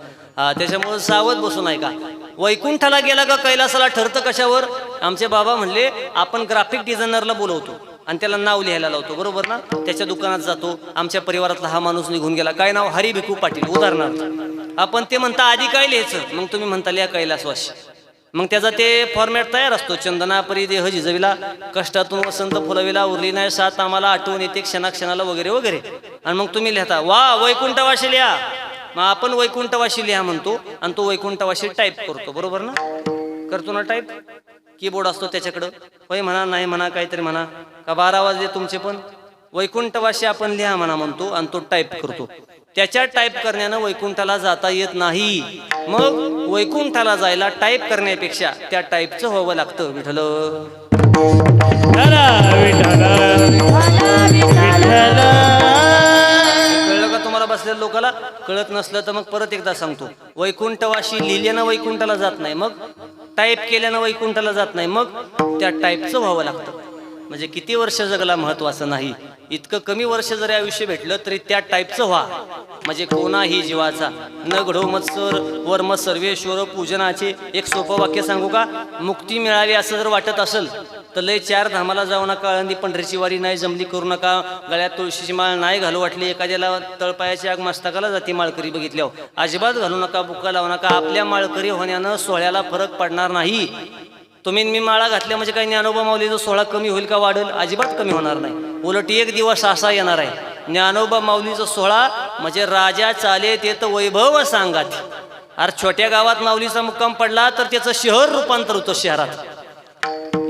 त्याच्यामुळे सावध बसून आहे का. वैकुंठाला गेला का कैलासाला ठरतं कशावर? आमचे बाबा म्हणले, आपण ग्राफिक डिझायनरला बोलवतो आणि त्याला नाव लिहायला लावतो, बरोबर ना? त्याच्या दुकानात जातो. आमच्या परिवारातला हा माणूस निघून गेला, काय नाव? हरी भिकू पाटील उदाहरणार्थ. आपण ते म्हणता आधी काय लिहायचं? मग तुम्ही म्हणता लिहा कैलासवासी. मग त्याचा ते फॉर्मॅट तयार असतो. चंदना परी देह झिजविला, कष्टातून वसंत फुलविला, उरली नाही साथ आम्हाला, आठवण येते क्षणाक्षणाला, वगैरे वगैरे. आणि मग तुम्ही लिहता, वा वैकुंठवासी लिहा. मग आपण वैकुंठवासी लिहा म्हणतो आणि तो वैकुंठवासी टाईप करतो, बरोबर ना? करतो ना टाईप. कीबोर्ड असतो त्याच्याकडं. होय म्हणा, नाही म्हणा, काहीतरी म्हणा. का 12 वाजले तुमचे पण? वैकुंठवासी आपण लिहा म्हणा म्हणतो आणि तो टाईप करतो. त्याच्या टाईप करण्यानं वैकुंठाला जाता येत नाही. मग वैकुंठाला जायला टाईप करण्यापेक्षा त्या टाईपचं व्हावं लागतं. विठ्ठल कळलं का तुम्हाला? बसलेल्या लोकाला कळत नसलं तर मग परत एकदा सांगतो. वैकुंठवासी लिहिल्यानं वैकुंठाला जात नाही, मग टाईप केल्यानं वैकुंठाला जात नाही, मग त्या टाईपचं व्हावं लागतं. म्हणजे किती वर्ष जगला महत्वाचं नाही. इतकं कमी वर्ष जरी आयुष्य भेटलं तरी त्या टाईपचं व्हा. म्हणजे कोणाही जीवाचा न घडो मत्सर वर्म सर्वेश्वर पूजनाचे. एक सोपं वाक्य सांगू का? मुक्ती मिळावी असं जर वाटत असेल तर लय 4 धामाला जाऊ नका. आळंदी पंढरीची वारी नाही जमली करू नका. गळ्यात तुळशीची माळ नाही घालू वाटली, एखाद्याला तळपायाची आग मस्तकाला जाती माळकरी बघितल्यावर, अजिबात घालू नका, बुक्का लावू नका. आपल्या माळकरी होण्यानं सोहळ्याला फरक पडणार नाही. तुम्ही मी माळा घातल्या म्हणजे काही ज्ञानोबा माऊलीचा सोहळा कमी होईल का? वाढेल? अजिबात कमी होणार नाही. उलट एक दिवस असा येणार आहे ज्ञानोबा माऊलीचा सोहळा म्हणजे राजा चाले ते तर वैभव सांगात. अरे छोट्या गावात माऊलीचा मुक्काम पडला तर त्याचं शहर रूपांतर होतं शहरात.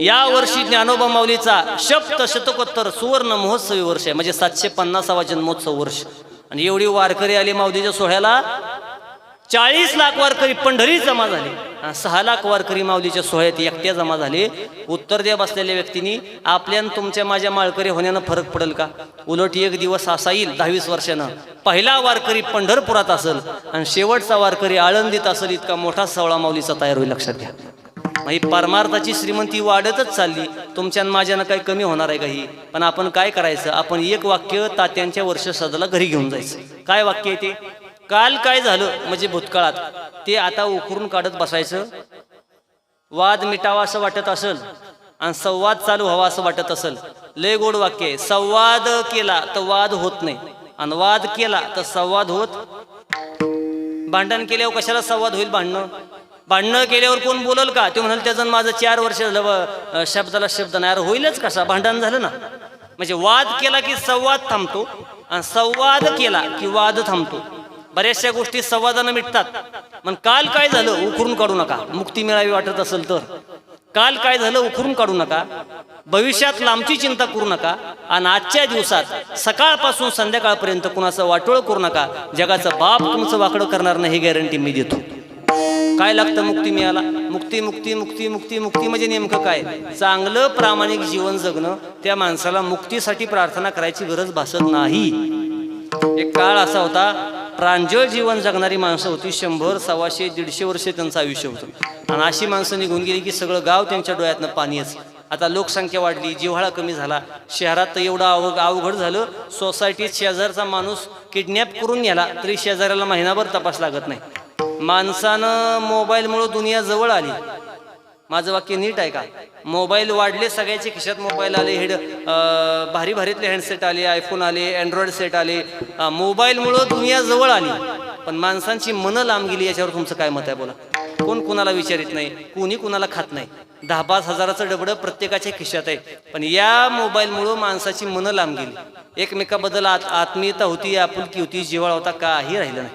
या वर्षी ज्ञानोबा माऊलीचा शतकोत्तर सुवर्ण महोत्सवी वर्ष आहे, म्हणजे 750वा जन्मोत्सव वर्ष. आणि एवढी वारकरी आली माऊलीच्या सोहळ्याला. 40 लाख वारकरी पंढरीत जमा झाले. 6 लाख वारकरी माऊलीच्या सोहळ्यात एकट्या जमा झाले. उत्तर द्या बसलेल्या व्यक्तींनी, आपल्या तुमच्या माझ्या माळकरी होण्यानं फरक पडेल का? उलट एक दिवस असा येईल 10-20 वर्षानं, पहिला वारकरी पंढरपुरात असेल आणि शेवटचा वारकरी आळंदीत असेल, इतका मोठा सोहळा माऊलीचा तयार होईल. लक्षात घ्या. ही परमार्थाची श्रीमंती वाढतच चालली. तुमच्या माझ्यानं काही कमी होणार आहे का ही? पण आपण काय करायचं? आपण एक वाक्य तात्यांच्या वर्षश्राद्धाला घरी घेऊन जायचं. काय वाक्य आहे ते? काल काय झालं म्हणजे भूतकाळात, ते आता उकरून काढत बसायचं. वाद मिटावा असं वाटत असेल आणि संवाद चालू व्हावा असं वाटत असेल, लय गोड वाक्य आहे. संवाद केला तर वाद होत नाही आणि वाद केला तर संवाद होत. भांडण केल्यावर कशाला संवाद होईल? भांडणं केल्यावर कोण बोलल का? ते म्हणाल त्याचं माझं 4 वर्ष झालं शब्दाला शब्द नाही. अरे होईलच कसा? भांडण झालं ना. म्हणजे वाद केला की संवाद थांबतो आणि संवाद केला की वाद थांबतो. बऱ्याचशा गोष्टी संवादानं मिटतात. मग काल काय झालं उकरून काढू नका. मुक्ती मिळावी वाटत असेल तर काल काय झालं उकरून काढू नका. भविष्यात लांबची चिंता करू नका आणि आजच्या दिवसात सकाळपासून संध्याकाळपर्यंत कुणाचं वाटोळ करू नका. जगाचं बाप तुमचं वाकडं करणार नाही, ही गॅरंटी मी देतो. काय लागतं मुक्ती मिळाला? मुक्ती मुक्ती मुक्ती मुक्ती मुक्ती म्हणजे नेमकं काय? चांगलं प्रामाणिक जीवन जगणं. त्या माणसाला मुक्तीसाठी प्रार्थना करायची गरज भासत नाही. एक काळ असा होता, प्रांजळ जीवन जगणारी माणसं होती. 100, 125, 150 वर्षे त्यांचं आयुष्य होतं. आणि अशी माणसं निघून गेली की सगळं गाव त्यांच्या डोळ्यातनं पाणीच. आता लोकसंख्या वाढली, जिव्हाळा कमी झाला. शहरात तर एवढं अवघड झालं, सोसायटीत शेजारचा माणूस किडनॅप करून नेला तरी शेजाऱ्याला महिनाभर तपास लागत नाही. माणसानं मोबाईलमुळं दुनिया जवळ आली. माझं वाक्य नीट आहे का? मोबाईल वाढले, सगळ्याच्या खिशात मोबाईल आले. भारी भारीतले हँडसेट आले, आयफोन आले, अँड्रॉइड सेट आले. मोबाईलमुळं दुनिया जवळ आली, पण माणसांची मनं लांब गेली. याच्यावर तुमचं काय मत आहे बोला? कोण कुणाला विचारित नाही, कोणी कुणाला खात नाही. 10-5 हजाराचं डबडं प्रत्येकाच्या खिशात आहे, पण या मोबाईलमुळं माणसाची मनं लांब गेली. एकमेकाबद्दल आत्मीयता होती, आपुलकी होती, जिव्हाळा होता, काही राहिलं नाही.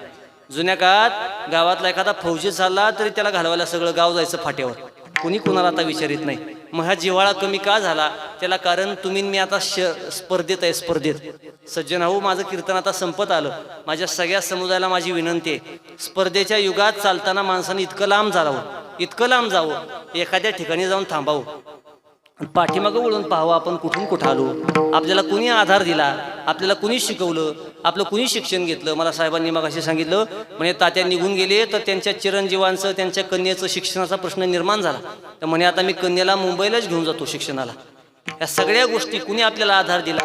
जुन्या काळात गावातला एखादा फौजी झाला तरी त्याला घालवायला सगळं गाव जायचं फाट्यावर. कुणी कुणाला आता विचारित नाही. मग हा जिव्हाळा कमी का झाला? त्याला कारण तुम्ही मी आता स्पर्धेत आहे. स्पर्धेत सज्जन हो, माझं कीर्तन आता संपत आलं. माझ्या सगळ्या समुदायाला माझी विनंती आहे, स्पर्धेच्या युगात चालताना माणसाने इतकं लांब जावं, एखाद्या ठिकाणी जाऊन थांबावं, पाठीमागं वळून पाहावं आपण कुठून कुठं आलो, आपल्याला कुणी आधार दिला, आपल्याला कुणी शिकवलं, आपलं कुणी शिक्षण घेतलं. मला साहेबांनी मग असे सांगितलं, म्हणजे तात्या निघून गेले तर त्यांच्या चिरंजीवांचं, त्यांच्या कन्येचं शिक्षणाचा प्रश्न निर्माण झाला. तर म्हणे आता मी कन्येला मुंबईलाच घेऊन जातो शिक्षणाला. या सगळ्या गोष्टी कुणी आपल्याला आधार दिला,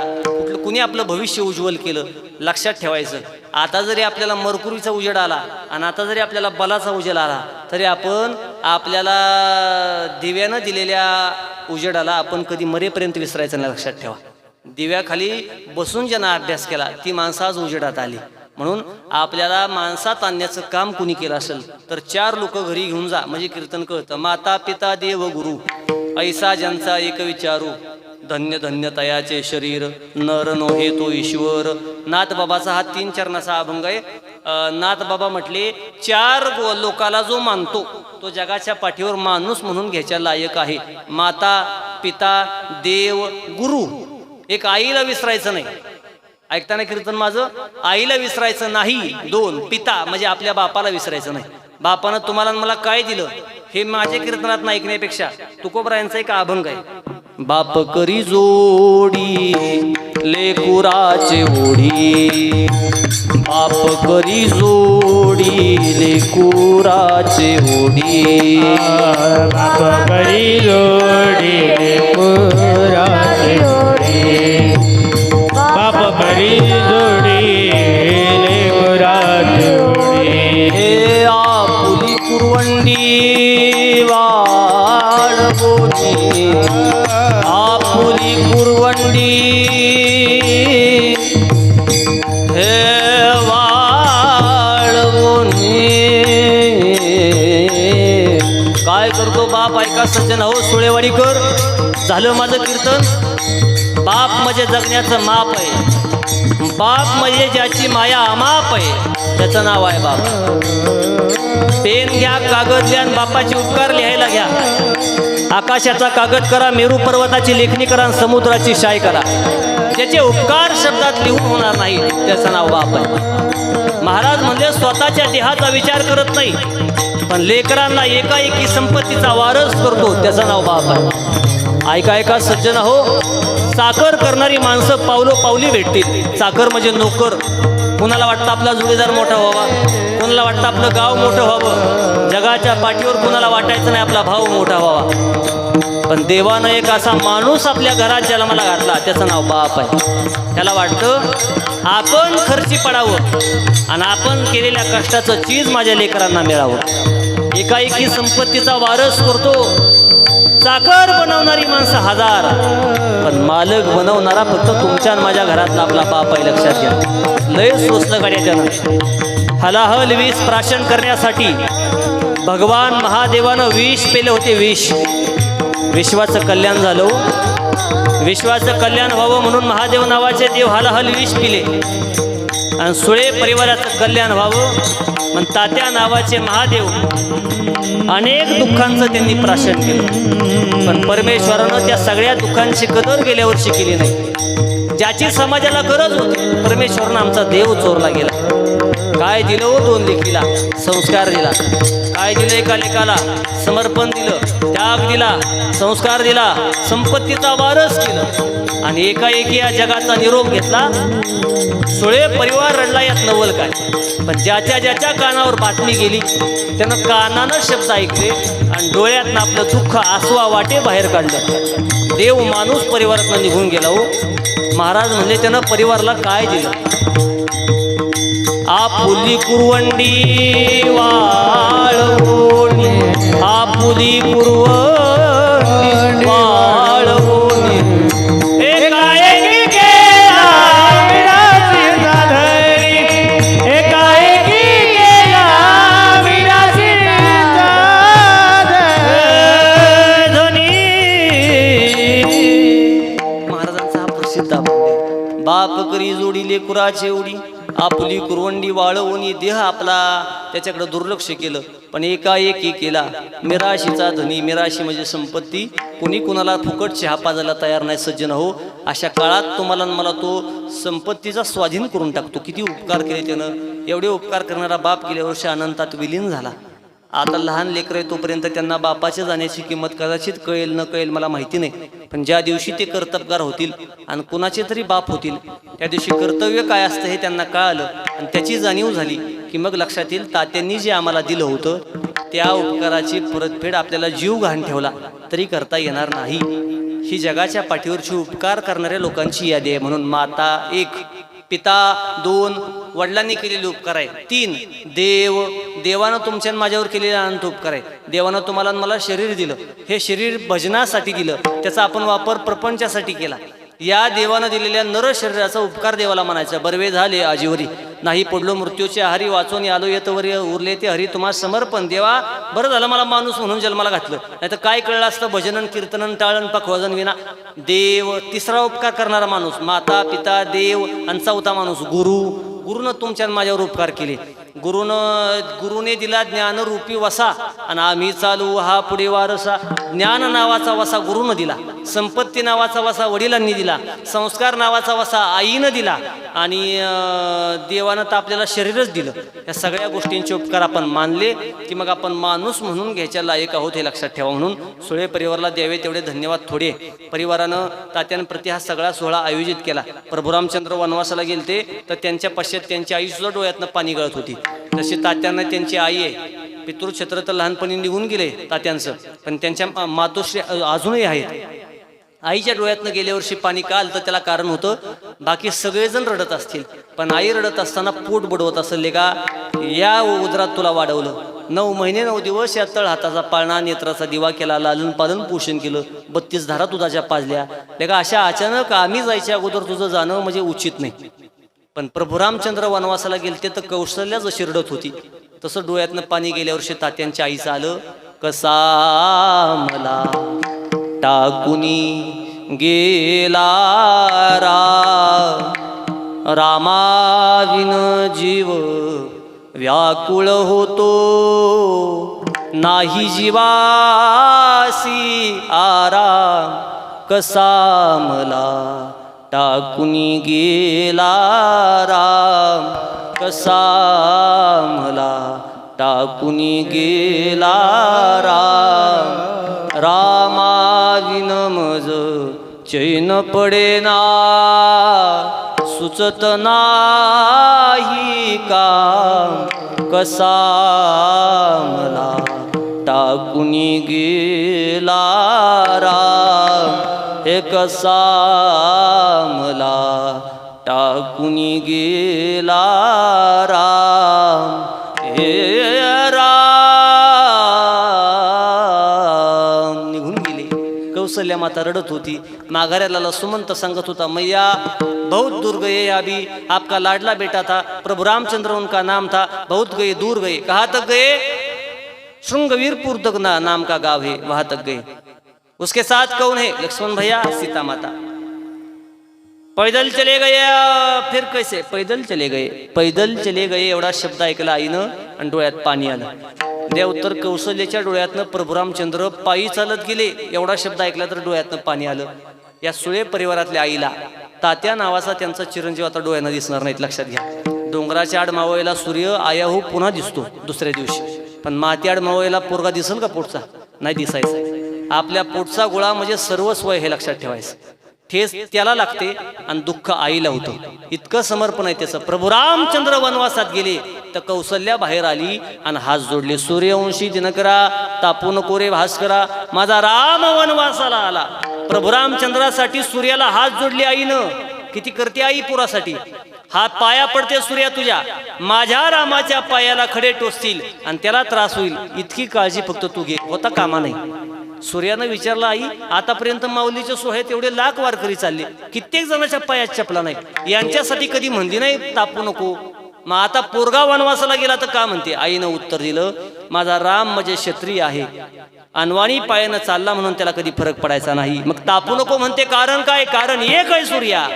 कुणी आपलं भविष्य उज्ज्वल केलं, लक्षात ठेवायचं. आता जरी आपल्याला मरकुरीचा उजेड आला आणि आता जरी आपल्याला बलाचा उजेड आला तरी आपण आपल्याला दिव्यानं दिलेल्या उजेडाला आपण कधी मरेपर्यंत विसरायचं नाही. लक्षात ठेवा. दिव्याखाली बसून ज्यांना अभ्यास केला ती माणसं आज उजेडात आली. म्हणून आपल्याला माणसात आणण्याचं काम कुणी केलं असेल तर 4 लोक घरी घेऊन जा, म्हणजे कीर्तन कळतं. माता पिता देव गुरु ऐसा ज्यांचा एक विचारू, धन्य धन्य तयाचे शरीर, नर नोहे तो ईश्वर. नाथ बाबाचा हा 3 चरणाचा अभंग आहे. नाथ बाबा म्हटले 4 लोकाला जो मानतो तो जगाच्या पाठीवर माणूस म्हणून घ्यायच्या लायक आहे. माता पिता देव गुरु. एक आईला विसरायचं नाही. ऐकताना कीर्तन माझं, आईला विसरायचं नाही. 2 पिता म्हणजे आपल्या बापाला विसरायचं नाही. बापानं तुम्हाला मला काय दिलं हे माझ्या कीर्तनात ऐकण्यापेक्षा तुकोबरायांचा एक अभंग आहे. बाप करी जोडी लेकुराचे ओढी, बाप करी जोडी लेकुराचे ओढी, बाप करी जोडी लेकुराचे ओढी, बाप करी जोडी लेकुराचे ओढी. हे आपुली कुरवंडी वाढवोनी, आपुली कुरवंडी हे वाढवोनी. काय करतो बाप ऐका सज्जन हो, सुळेवाडीकर. झालं माझं कीर्तन. बाप म्हणजे जगण्याचं माप आहे. बाप म्हणजे ज्याची माया अमाप आहे त्याचं नाव आहे बाप. पेन घ्या, कागद घ्या आणि बापाचे उपकार लिहायला घ्या. आकाशाचा कागद करा, मेरू पर्वताची लेखणी करा आणि समुद्राची शाई करा. त्याचे उपकार शब्दात लिहून होणार नाही, त्याचं नाव बाप आहे. महाराज म्हणजे स्वतःच्या देहाचा विचार करत नाही, पण लेकरांना एकाएकी संपत्तीचा वारस करतो, त्याचं नाव बाप आहे. ऐका ऐका सज्जन हो, चाकर करणारी माणसं पावली भेटतील. चाकर म्हणजे नोकर. कुणाला वाटतं आपला जोडीदार मोठा व्हावा, कुणाला वाटतं आपलं गाव मोठं व्हावं, जगाच्या पाठीवर कुणाला वाटायचं नाही आपला भाऊ मोठा व्हावा. पण देवानं एक असा माणूस आपल्या घरात जन्माला घातला, त्याचं नाव बाप आहे. त्याला वाटतं आपण खर्ची पडावं आणि आपण केलेल्या कष्टाचं चीज माझ्या लेकरांना मिळावं. एकाएकी संपत्तीचा वारस करतो. चाकर बनवणारी माणसं हजार, पण मालक बनवणारा फक्त तुमच्या आणि माझ्या घरातला आपला बाप आहे, लक्षात घ्या. लय सोसलं गाड्या त्यानं. हलाहल विष प्राशन करण्यासाठी भगवान महादेवानं विष पेले होते. विश्वाचं कल्याण झालं. विश्वाचं कल्याण व्हावं म्हणून महादेव नावाचे देव हलाहल विष पिले आणि सुळे परिवाराचं कल्याण व्हावं पण तात्या नावाचे महादेव अनेक दुःखांचं त्यांनी प्राशन केलं. पण परमेश्वरानं त्या सगळ्या दुःखांची कदर गेल्या वर्षी केली नाही. ज्याची समाजाला गरज होती परमेश्वरानं आमचा देव चोरला गेला. काय दिलं हो? 2 लेकीला संस्कार दिला. काय दिलं? एका लेकाला समर्पण दिलं, त्याग दिला, संस्कार दिला, संपत्तीचा वारस केलं आणि एकाएकी या जगाचा निरोप घेतला. सुळे परिवार रडला, यात नवल काय. पण ज्याच्या कानावर बातमी गेली त्यानं कानानं शब्द ऐकले आणि डोळ्यातनं आपलं दुःख आसवा वाटे बाहेर काढलं. देव माणूस परिवारातनं निघून गेला हो. महाराज म्हणजे त्यानं परिवाराला काय दिलं? आपुली कुरवंडी वाळवोणी, आपुली कुरवंडी वाळवोणी, एकाएकी केला विनाशी झालरी, एकाएकी केला विनाशी झालरी. महाराजांचा हा प्रसिद्ध बाप करी जोडी लेकुराचे उडी, आपुली कुरवंडी वाळवून देह आपला त्याच्याकडे दुर्लक्ष केलं. पण एकाएकी केला मिराशीचा धनी. मिराशी म्हणजे संपत्ती. कुणी कुणाला फुकट चहा पाजायला तयार नाही सज्जन हो. अशा काळात तुम्हाला मला तो संपत्तीचा स्वाधीन करून टाकतो. किती उपकार केले त्यानं. एवढे उपकार करणारा बाप गेल्या वर्षी अनंतात विलीन झाला. आता लहान लेकरं आहे तोपर्यंत त्यांना बापाच्या जाण्याची किंमत कदाचित कळेल न कळेल मला माहिती नाही. पण ज्या दिवशी ते कर्तबगार होतील आणि कुणाचे तरी बाप होतील त्या दिवशी कर्तव्य काय असतं हे त्यांना कळालं आणि त्याची जाणीव झाली की मग लक्षात येईल तात्यांनी जे आम्हाला दिलं होतं त्या उपकाराची परतफेड आपल्याला जीव घाण ठेवला तरी करता येणार नाही. ही जगाच्या पाठीवरची उपकार करणाऱ्या लोकांची यादी आहे. म्हणून माता 1, पिता 2, वडिलांनी केलेले उपकार आहे 3, देवानं तुमच्या माझ्यावर केलेले अनंत उपकार आहे. देवानं तुम्हाला मला शरीर दिलं. हे शरीर भजनासाठी दिलं, त्याचा आपण वापर प्रपंचासाठी केला. या देवानं दिलेल्या नर शरीराचा उपकार देवाला म्हणायचा. बर्वे झाले आजीवरी, नाही पडलो मृत्यूचे आहारी, वाचून आलो येतवरी, उरले ते हरी तुम्हा समर्पण. देवा बरं झालं मला माणूस म्हणून जन्माला घातलं, नाही तर काय कळलं असतं भजनन कीर्तनन टाळण पखवाजन विना. देव 3रा उपकार करणारा माणूस, माता पिता देव आणि 4था माणूस गुरुनं तुमच्या माझ्यावर उपकार केले. गुरुने दिला ज्ञानरूपी वसा आणि आम्ही चालू हा पुढे वारसा. ज्ञान नावाचा वसा गुरुनं दिला, संपत्ती नावाचा वसा वडिलांनी दिला, संस्कार नावाचा वसा आईनं दिला आणि देवानं तर आपल्याला शरीरच दिलं. या सगळ्या गोष्टींचे उपकार आपण मानले की मग आपण माणूस म्हणून घ्यायच्या लायक आहोत हे लक्षात ठेवा. म्हणून सुळे परिवाराला द्यावे तेवढे धन्यवाद थोडे. परिवारानं तात्यांप्रती हा सगळा सोहळा आयोजित केला. प्रभू रामचंद्र वनवासाला गेलते तर त्यांच्या पश्चात त्यांची आई सुद्धा डोळ्यातनं पाणी गळत होती. तशी तात्यांना त्यांची आई आहे. पितृक्षेत्र तर लहानपणी निघून गेले तात्यांचं, पण त्यांच्या मातोश्री अजूनही आहेत. आईच्या डोळ्यातनं गेल्या वर्षी पाणी का आलं तर त्याला कारण होतं. बाकी सगळेजण रडत असतील पण आई रडत असताना पोट बडवत असेल. लेका या उदरात तुला वाढवलं, 9 महिने 9 दिवस या तळ हाताचा पाळणा नेत्राचा दिवा केला, लालन पालन पोषण केलं, 32 धारा दुधाच्या पाजल्या. लेका अशा अचानक आम्ही जायच्या अगोदर तुझं जाणं म्हणजे उचित नाही. पण प्रभू रामचंद्र वनवासाला गेलते तर कौशल्या जशी रडत होती तसं डोळ्यातनं पाणी गेल्या वर्षी तात्यांच्या आईचं आलं. कसा मला टाकुनी गेला रा रामाविन जीव व्याकुळ होतो, नाही जीवासी आराम, कसा मला टाकुनी गेला राम, कसा मला टाकुनी गेला राम. रामाविन मज चैन पडेना, सुचत नाही काम, कसा मला टाकुनी गेला राम, हे कसा मला टाकुनी गेला राम, हे राम. निघून गेले. कौसल्या माता रडत होती. माघाऱ्याला सुमंत सांगत होता, मैया बहुत दूर गए अभी, आपका लाडला बेटा था प्रभु रामचंद्र उनका नाम था, बहुत गए दूर गए. कहाँ तक गए? श्रृंगवीरपुर तक नाम का गांव है, वहां तक गए. उसके साथ कौन है? लक्ष्मण भैया, सीता माता. पैदल चले गए. फिर कैसे? पैदल चले गए. पैदल चले गए एवढा शब्द ऐकला आईनं आणि डोळ्यात पाणी आलं. देव तर कौशल्याच्या डोळ्यातनं प्रभू रामचंद्र पायी चालत गेले एवढा शब्द ऐकला तर डोळ्यातनं पाणी आलं. या सुळे परिवारातल्या आईला तात्या नावाचा त्यांचा चिरंजीव आता डोळ्यानं दिसणार नाहीत, लक्षात घ्या. डोंगराच्या आड मावळेला सूर्य आयाहू पुन्हा दिसतो दुसऱ्या दिवशी, पण माती आड मावळेला पोरगा दिसल का पोटचा? नाही दिसायचा. आपल्या पोटचा गोळा म्हणजे सर्वस्व हे लक्षात ठेवायचं. ठेस त्याला लागते आणि दुःख आईला होतं. इतकं समर्पण आहे त्याचं. प्रभू रामचंद्र वनवासात गेले तर कौसल्या बाहेर आली आणि हात जोडले. सूर्यवंशी दिनकरा, तापू नको रे भास्करा, माझा राम वनवासाला आला. प्रभू रामचंद्रासाठी सूर्याला हात जोडले आईनं. किती करते आई पुरासाठी. हात पाया पडते सूर्या तुझ्या, माझ्या रामाच्या पायाला खडे टोचतील आणि त्याला त्रास होईल, इतकी काळजी फक्त तू घे. होता कामा नाही. सूर्यानं विचारलं, आई आतापर्यंत माऊलीचे सोहळ्यात एवढे लाख वारकरी चालले, कित्येक जणांच्या पायात चपला नाही, यांच्यासाठी कधी म्हणली नाही तापू नको? मग आता पोरगा वनवासाला गेला तर का म्हणते? आईनं उत्तर दिलं, माझा राम म्हणजे क्षत्रिय आहे, अनवाणी पायानं चालला म्हणून त्याला कधी फरक पडायचा नाही. मग तापू नको म्हणते, कारण काय? कारण एक आहे सूर्या,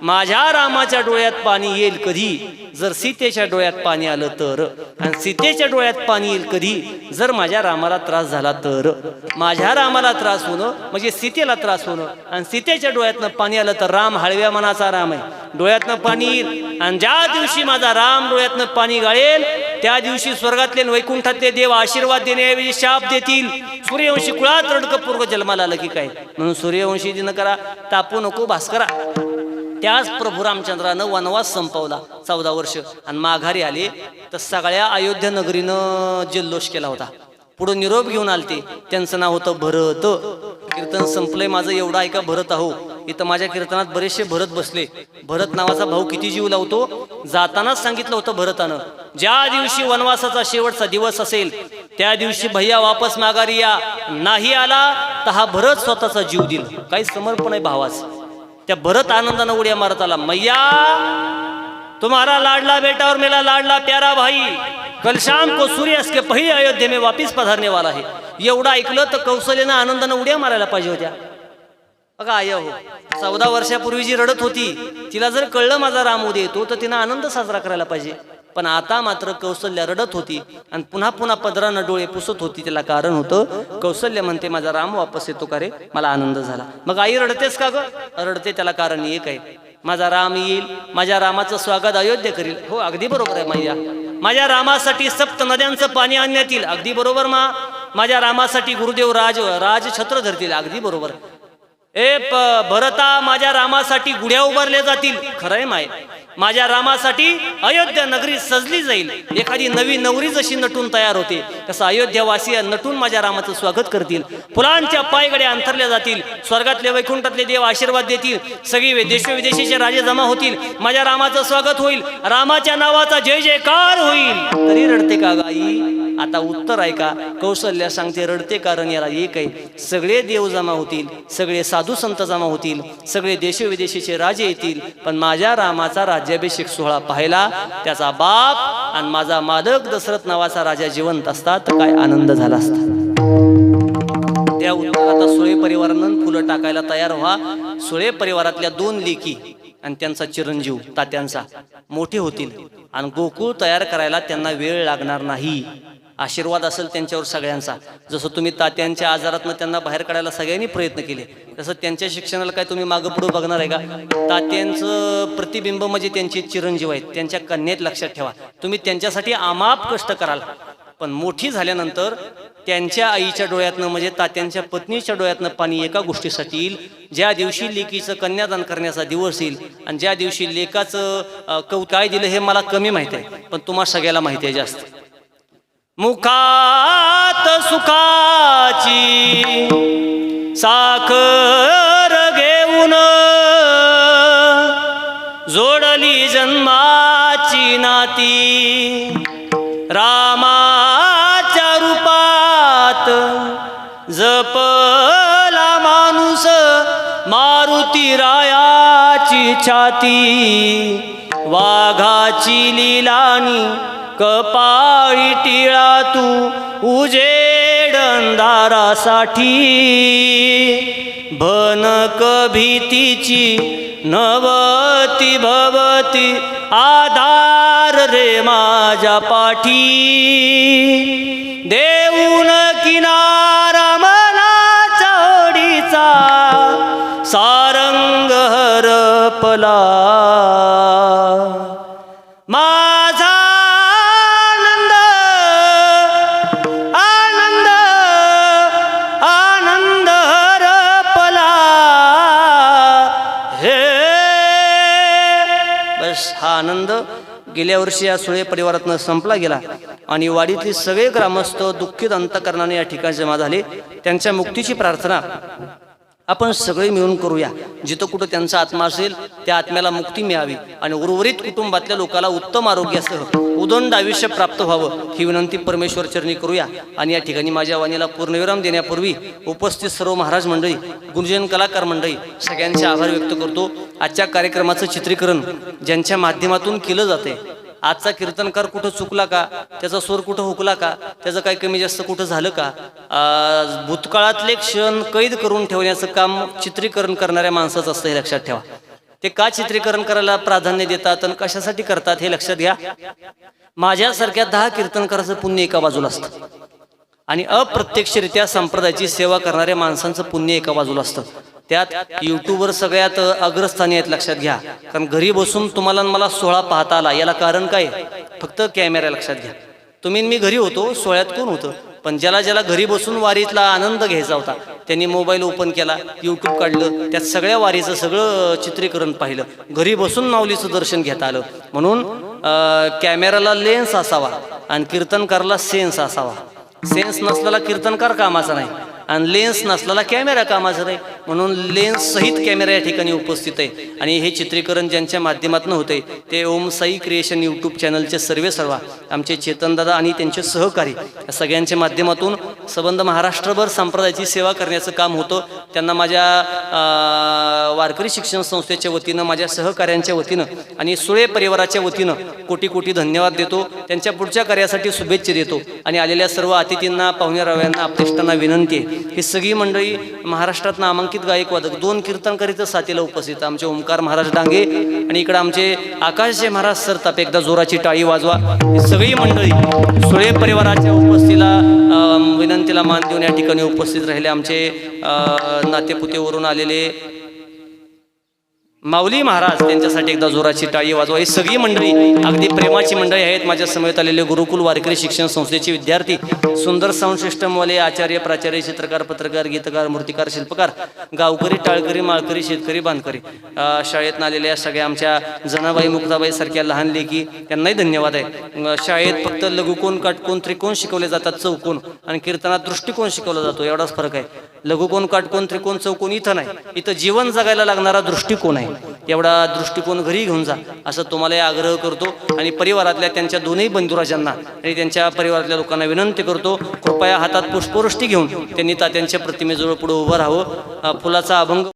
माझ्या रामाच्या डोळ्यात पाणी येईल कधी जर सीतेच्या डोळ्यात पाणी आलं तर, आणि सीतेच्या डोळ्यात पाणी येईल कधी जर माझ्या रामाला त्रास झाला तर. माझ्या रामाला त्रास होणं म्हणजे सीतेला त्रास होणं, आणि सीतेच्या डोळ्यातनं पाणी आलं तर राम हळव्या मनाचा राम आहे, डोळ्यातनं पाणी येईल. आणि ज्या दिवशी माझा राम डोळ्यातनं पाणी गाळेल त्या दिवशी स्वर्गातले वैकुंठातले देव आशीर्वाद देण्याऐवजी शाप देतील. सूर्यवंशी कुळात रडकं पूर्व जन्माला आलं की काय? म्हणून सूर्यवंशी दिन करा, तापू नको भास्करा. त्याच प्रभू रामचंद्रानं वनवास संपवला 14 वर्ष आणि माघारी आले तर सगळ्या अयोध्या नगरीनं जल्लोष केला होता. पुढे निरोप घेऊन आलते. त्यांचं नाव होतं भरत. कीर्तन संपलंय माझं, एवढं ऐका भरत आहो. इथं माझ्या कीर्तनात बरेचसे भरत बसले. भरत नावाचा भाऊ किती जीव लावतो. जातानाच सांगितलं होतं भरतानं, ज्या दिवशी वनवासाचा शेवटचा दिवस असेल त्या दिवशी भैया वापस माघारी या, नाही आला तर हा भरत स्वतःचा जीव देईल. काही समर्पण आहे भावाचं. त्या भरत आनंदानं उड्या मारत आला, मैया तुम्हारा लाडला बेटा और मेरा लाडला प्यारा भाई कल शाम को सूर्यास्त के पहले अयोध्या में वापिस पधारने वाला है. एवढं ऐकलं तर कौशल्यानं आनंदानं उड्या मारायला पाहिजे होत्या. बघा आय हो, 14 वर्षापूर्वी जी रडत होती तिला जर कळलं माझा राम उद्या येतो तर तिनं आनंद साजरा करायला पाहिजे. पण आता मात्र कौशल्या रडत होती आणि पुन्हा पुन्हा पदरानं डोळे पुसत होती. त्याला कारण होतं. कौशल्य म्हणते माझा राम वापस येतो का रे, मला आनंद झाला. मग आई रडतेस का ग? रडते त्याला कारण एक आहे, माझा राम येईल, माझ्या रामाचं स्वागत अयोध्या करील. हो अगदी बरोबर आहे मैया. माझ्या रामासाठी सप्त नद्यांचं पाणी आणण्यात येईल. अगदी बरोबर मा. माझ्या रामासाठी गुरुदेव राजछत्र धरतील. अगदी बरोबर. भरता माझ्या रामासाठी गुढ्या उभारल्या जातील. खरंय माय. माझ्या रामासाठी अयोध्या नगरी सजली जाईल. एखादी नवी नवरी जशी नटून तयार होते तसं अयोध्यावासी नटून माझ्या रामाचं स्वागत करतील. फुलांच्या पायगड्या अंथरल्या जातील. स्वर्गातले वैकुंठातले देव आशीर्वाद देतील. सगळी देशोविदेशीचे राजे जमा होतील. माझ्या रामाचं स्वागत होईल. रामाच्या नावाचा जय जयकार होईल. तरी रडते का गाई? आता उत्तर आहे का? कौशल्या सांगते रडते कारण याला एक आहे, सगळे देव जमा होतील, सगळे साधू संत जमा होतील, सगळे देशोविदेशीचे राजे येतील, पण माझ्या रामाचा राज्याभिषेक सोहळा पाहायला त्याचा बाप आणि माझा मालक दशरथ नावाचा राजा जिवंत असतात तर काय आनंद झाला असता. त्या उत्तर आता सुळे परिवारानं फुलं टाकायला तयार व्हा. सुळे परिवारातल्या 2 लेकी आणि त्यांचा चिरंजीव तात्यांचा मोठे होतील आणि गोकुळ तयार करायला त्यांना वेळ लागणार नाही. आशीर्वाद असेल त्यांच्यावर सगळ्यांचा. जसं तुम्ही तात्यांच्या आजारातनं त्यांना बाहेर काढायला सगळ्यांनी प्रयत्न केले, तसं त्यांच्या शिक्षणाला काय तुम्ही मागं पुढं बघणार आहे का? तात्यांचं प्रतिबिंब म्हणजे त्यांचे चिरंजीव आहेत, त्यांच्या कन्येत. लक्षात ठेवा, तुम्ही त्यांच्यासाठी अमाप कष्ट कराल, पण मोठी झाल्यानंतर त्यांच्या आईच्या डोळ्यातनं म्हणजे तात्यांच्या पत्नीच्या डोळ्यातनं पाणी एका गोष्टीसाठी येईल, ज्या दिवशी लेकीचं कन्यादान करण्याचा दिवस येईल आणि ज्या दिवशी लेकाचं काय दिलं हे मला कमी माहिती आहे, पण तुम्हाला सगळ्याला माहिती आहे जास्त. मुखात सुखाची साखर घेऊन जोडली जन्माची नाती, रामाच्या रूपात जपला माणूस मारुती रायाची छाती, वाघाची लीलानी कपाळी टिळा तू उजेड अंधारासाठी, भनक भीतीची नवती भवती आधार रे माझ्या पाठी, देऊन किनारा मला चढीचा सारंग हरपला, माझा आनंद आनंद आनंद हरपला. हे बस हा आनंद गेल्या वर्षी या सुळे परिवारातनं संपला गेला आणि वाडीतले सगळे ग्रामस्थ दुःखित अंतकरणाने या ठिकाणी जमा झाले. त्यांच्या मुक्तीची प्रार्थना आपण सगळे मिळून करूया. जिथं कुठं त्यांचा आत्मा असेल त्या आत्म्याला मुक्ती मिळावी आणि उर्वरित कुटुंबातल्या लोकांना उत्तम आरोग्यासह उदंड आयुष्य प्राप्त व्हावं ही विनंती परमेश्वर चरणी करूया. आणि या ठिकाणी माझ्या वाणीला पूर्णविराम देण्यापूर्वी उपस्थित सर्व महाराज मंडळी, गुरुजन कलाकार मंडळी सगळ्यांचे आभार व्यक्त करतो. आजच्या कार्यक्रमाचं चित्रीकरण ज्यांच्या माध्यमातून केलं जाते, आजचा कीर्तनकार कुठं चुकला का, त्याचा स्वर कुठं हुकला का, त्याचं काही कमी जास्त कुठं झालं का, भूतकाळातले क्षण कैद करून ठेवण्याचं काम चित्रीकरण करणाऱ्या माणसाचं असतं हे लक्षात ठेवा. ते का चित्रीकरण करायला प्राधान्य देतात आणि कशासाठी करतात हे लक्षात घ्या. माझ्यासारख्या 10 कीर्तनकाराचं पुण्य एका बाजूला असतं आणि अप्रत्यक्षरित्या संप्रदायाची सेवा करणाऱ्या माणसांचं पुण्य एका बाजूला असतं. त्यात यूट्यूबवर सगळ्यात अग्रस्थानी आहेत लक्षात घ्या. कारण घरी बसून तुम्हाला मला 16 पाहता आला, याला कारण काय? फक्त कॅमेरा. लक्षात घ्या, तुम्ही मी घरी होतो, 16त कोण होतं? पण ज्याला घरी बसून वारीतला आनंद घ्यायचा होता त्यांनी मोबाईल ओपन केला, यूट्यूब काढलं, त्यात सगळ्या वारीचं सगळं चित्रीकरण पाहिलं, घरी बसून माऊलीचं दर्शन घेता आलं. म्हणून कॅमेराला लेन्स असावा आणि कीर्तनकारला सेन्स असावा. सेन्स नसलेला कीर्तनकार कामाचा नाही आणि लेन्स नसलेला कॅमेरा कामाचा नाही. म्हणून लेन्स सहित कॅमेरा या ठिकाणी उपस्थित आहे. आणि हे चित्रीकरण ज्यांच्या माध्यमातून होते ते ओम साई क्रिएशन यूट्यूब चॅनलचे सर्व आमचे चेतनदादा आणि त्यांचे सहकारी या सगळ्यांच्या माध्यमातून संबंध महाराष्ट्रभर संप्रदायाची सेवा करण्याचं काम होतं. त्यांना माझ्या वारकरी शिक्षण संस्थेच्या वतीनं, माझ्या सहकाऱ्यांच्या वतीनं आणि सुळे परिवाराच्या वतीनं कोटी कोटी धन्यवाद देतो. त्यांच्या पुढच्या कार्यासाठी शुभेच्छा देतो. आणि आलेल्या सर्व अतिथींना, पाहुण्याराव्यांना, आपतेष्टांना विनंती आहे, ही सगळी मंडळी महाराष्ट्रात नामांकित गायक वादक 2 कीर्तनकरीत साथीला उपस्थित, आमचे ओमकार महाराज डांगे आणि इकडे आमचे आकाशचे महाराज सरताप. एकदा जोराची टाळी वाजवा. ही सगळी मंडळी सुळे परिवाराच्या उपस्थितीला विनंतीला मान देऊन या ठिकाणी उपस्थित राहिले. आमचे नातेपुतेवरून आलेले माऊली महाराज, त्यांच्यासाठी एकदा जोराची टाळी वाजवा. ही सगळी मंडळी अगदी प्रेमाची मंडळी आहेत. माझ्या समवेत आलेले गुरुकुल वारकरी शिक्षण संस्थेचे विद्यार्थी, सुंदर साऊंड सिस्टमवाले, आचार्य, प्राचार्य, चित्रकार, पत्रकार, गीतकार, मूर्तिकार, शिल्पकार, गावकरी, टाळकरी, माळकरी, शेतकरी, बांधकरी, शाळेतनं आलेल्या सगळ्या आमच्या जनाबाई, मुक्ताबाई सारख्या लहान लेकी, त्यांनाही धन्यवाद आहे. शाळेत फक्त लघुकोन, काटकोन, त्रिकोण शिकवले जातात, चौकोन, आणि कीर्तनात दृष्टिकोन शिकवला जातो, एवढाच फरक आहे. लघुकोन, काटकोन, त्रिकोण, चौकोन इथं नाही, इथं जीवन जगायला लागणारा दृष्टिकोन आहे. एवढा दृष्टिकोन घरी घेऊन जा असं तुम्हाला आग्रह करतो. आणि परिवारातल्या त्यांच्या दोन्ही बंधुराजांना आणि त्यांच्या परिवारातल्या लोकांना विनंती करतो, कृपया हातात पुष्पवृष्टी घेऊन त्यांनी तात्यांच्या प्रतिमेजवळ पुढे उभं राहावं. फुलाचा अभंग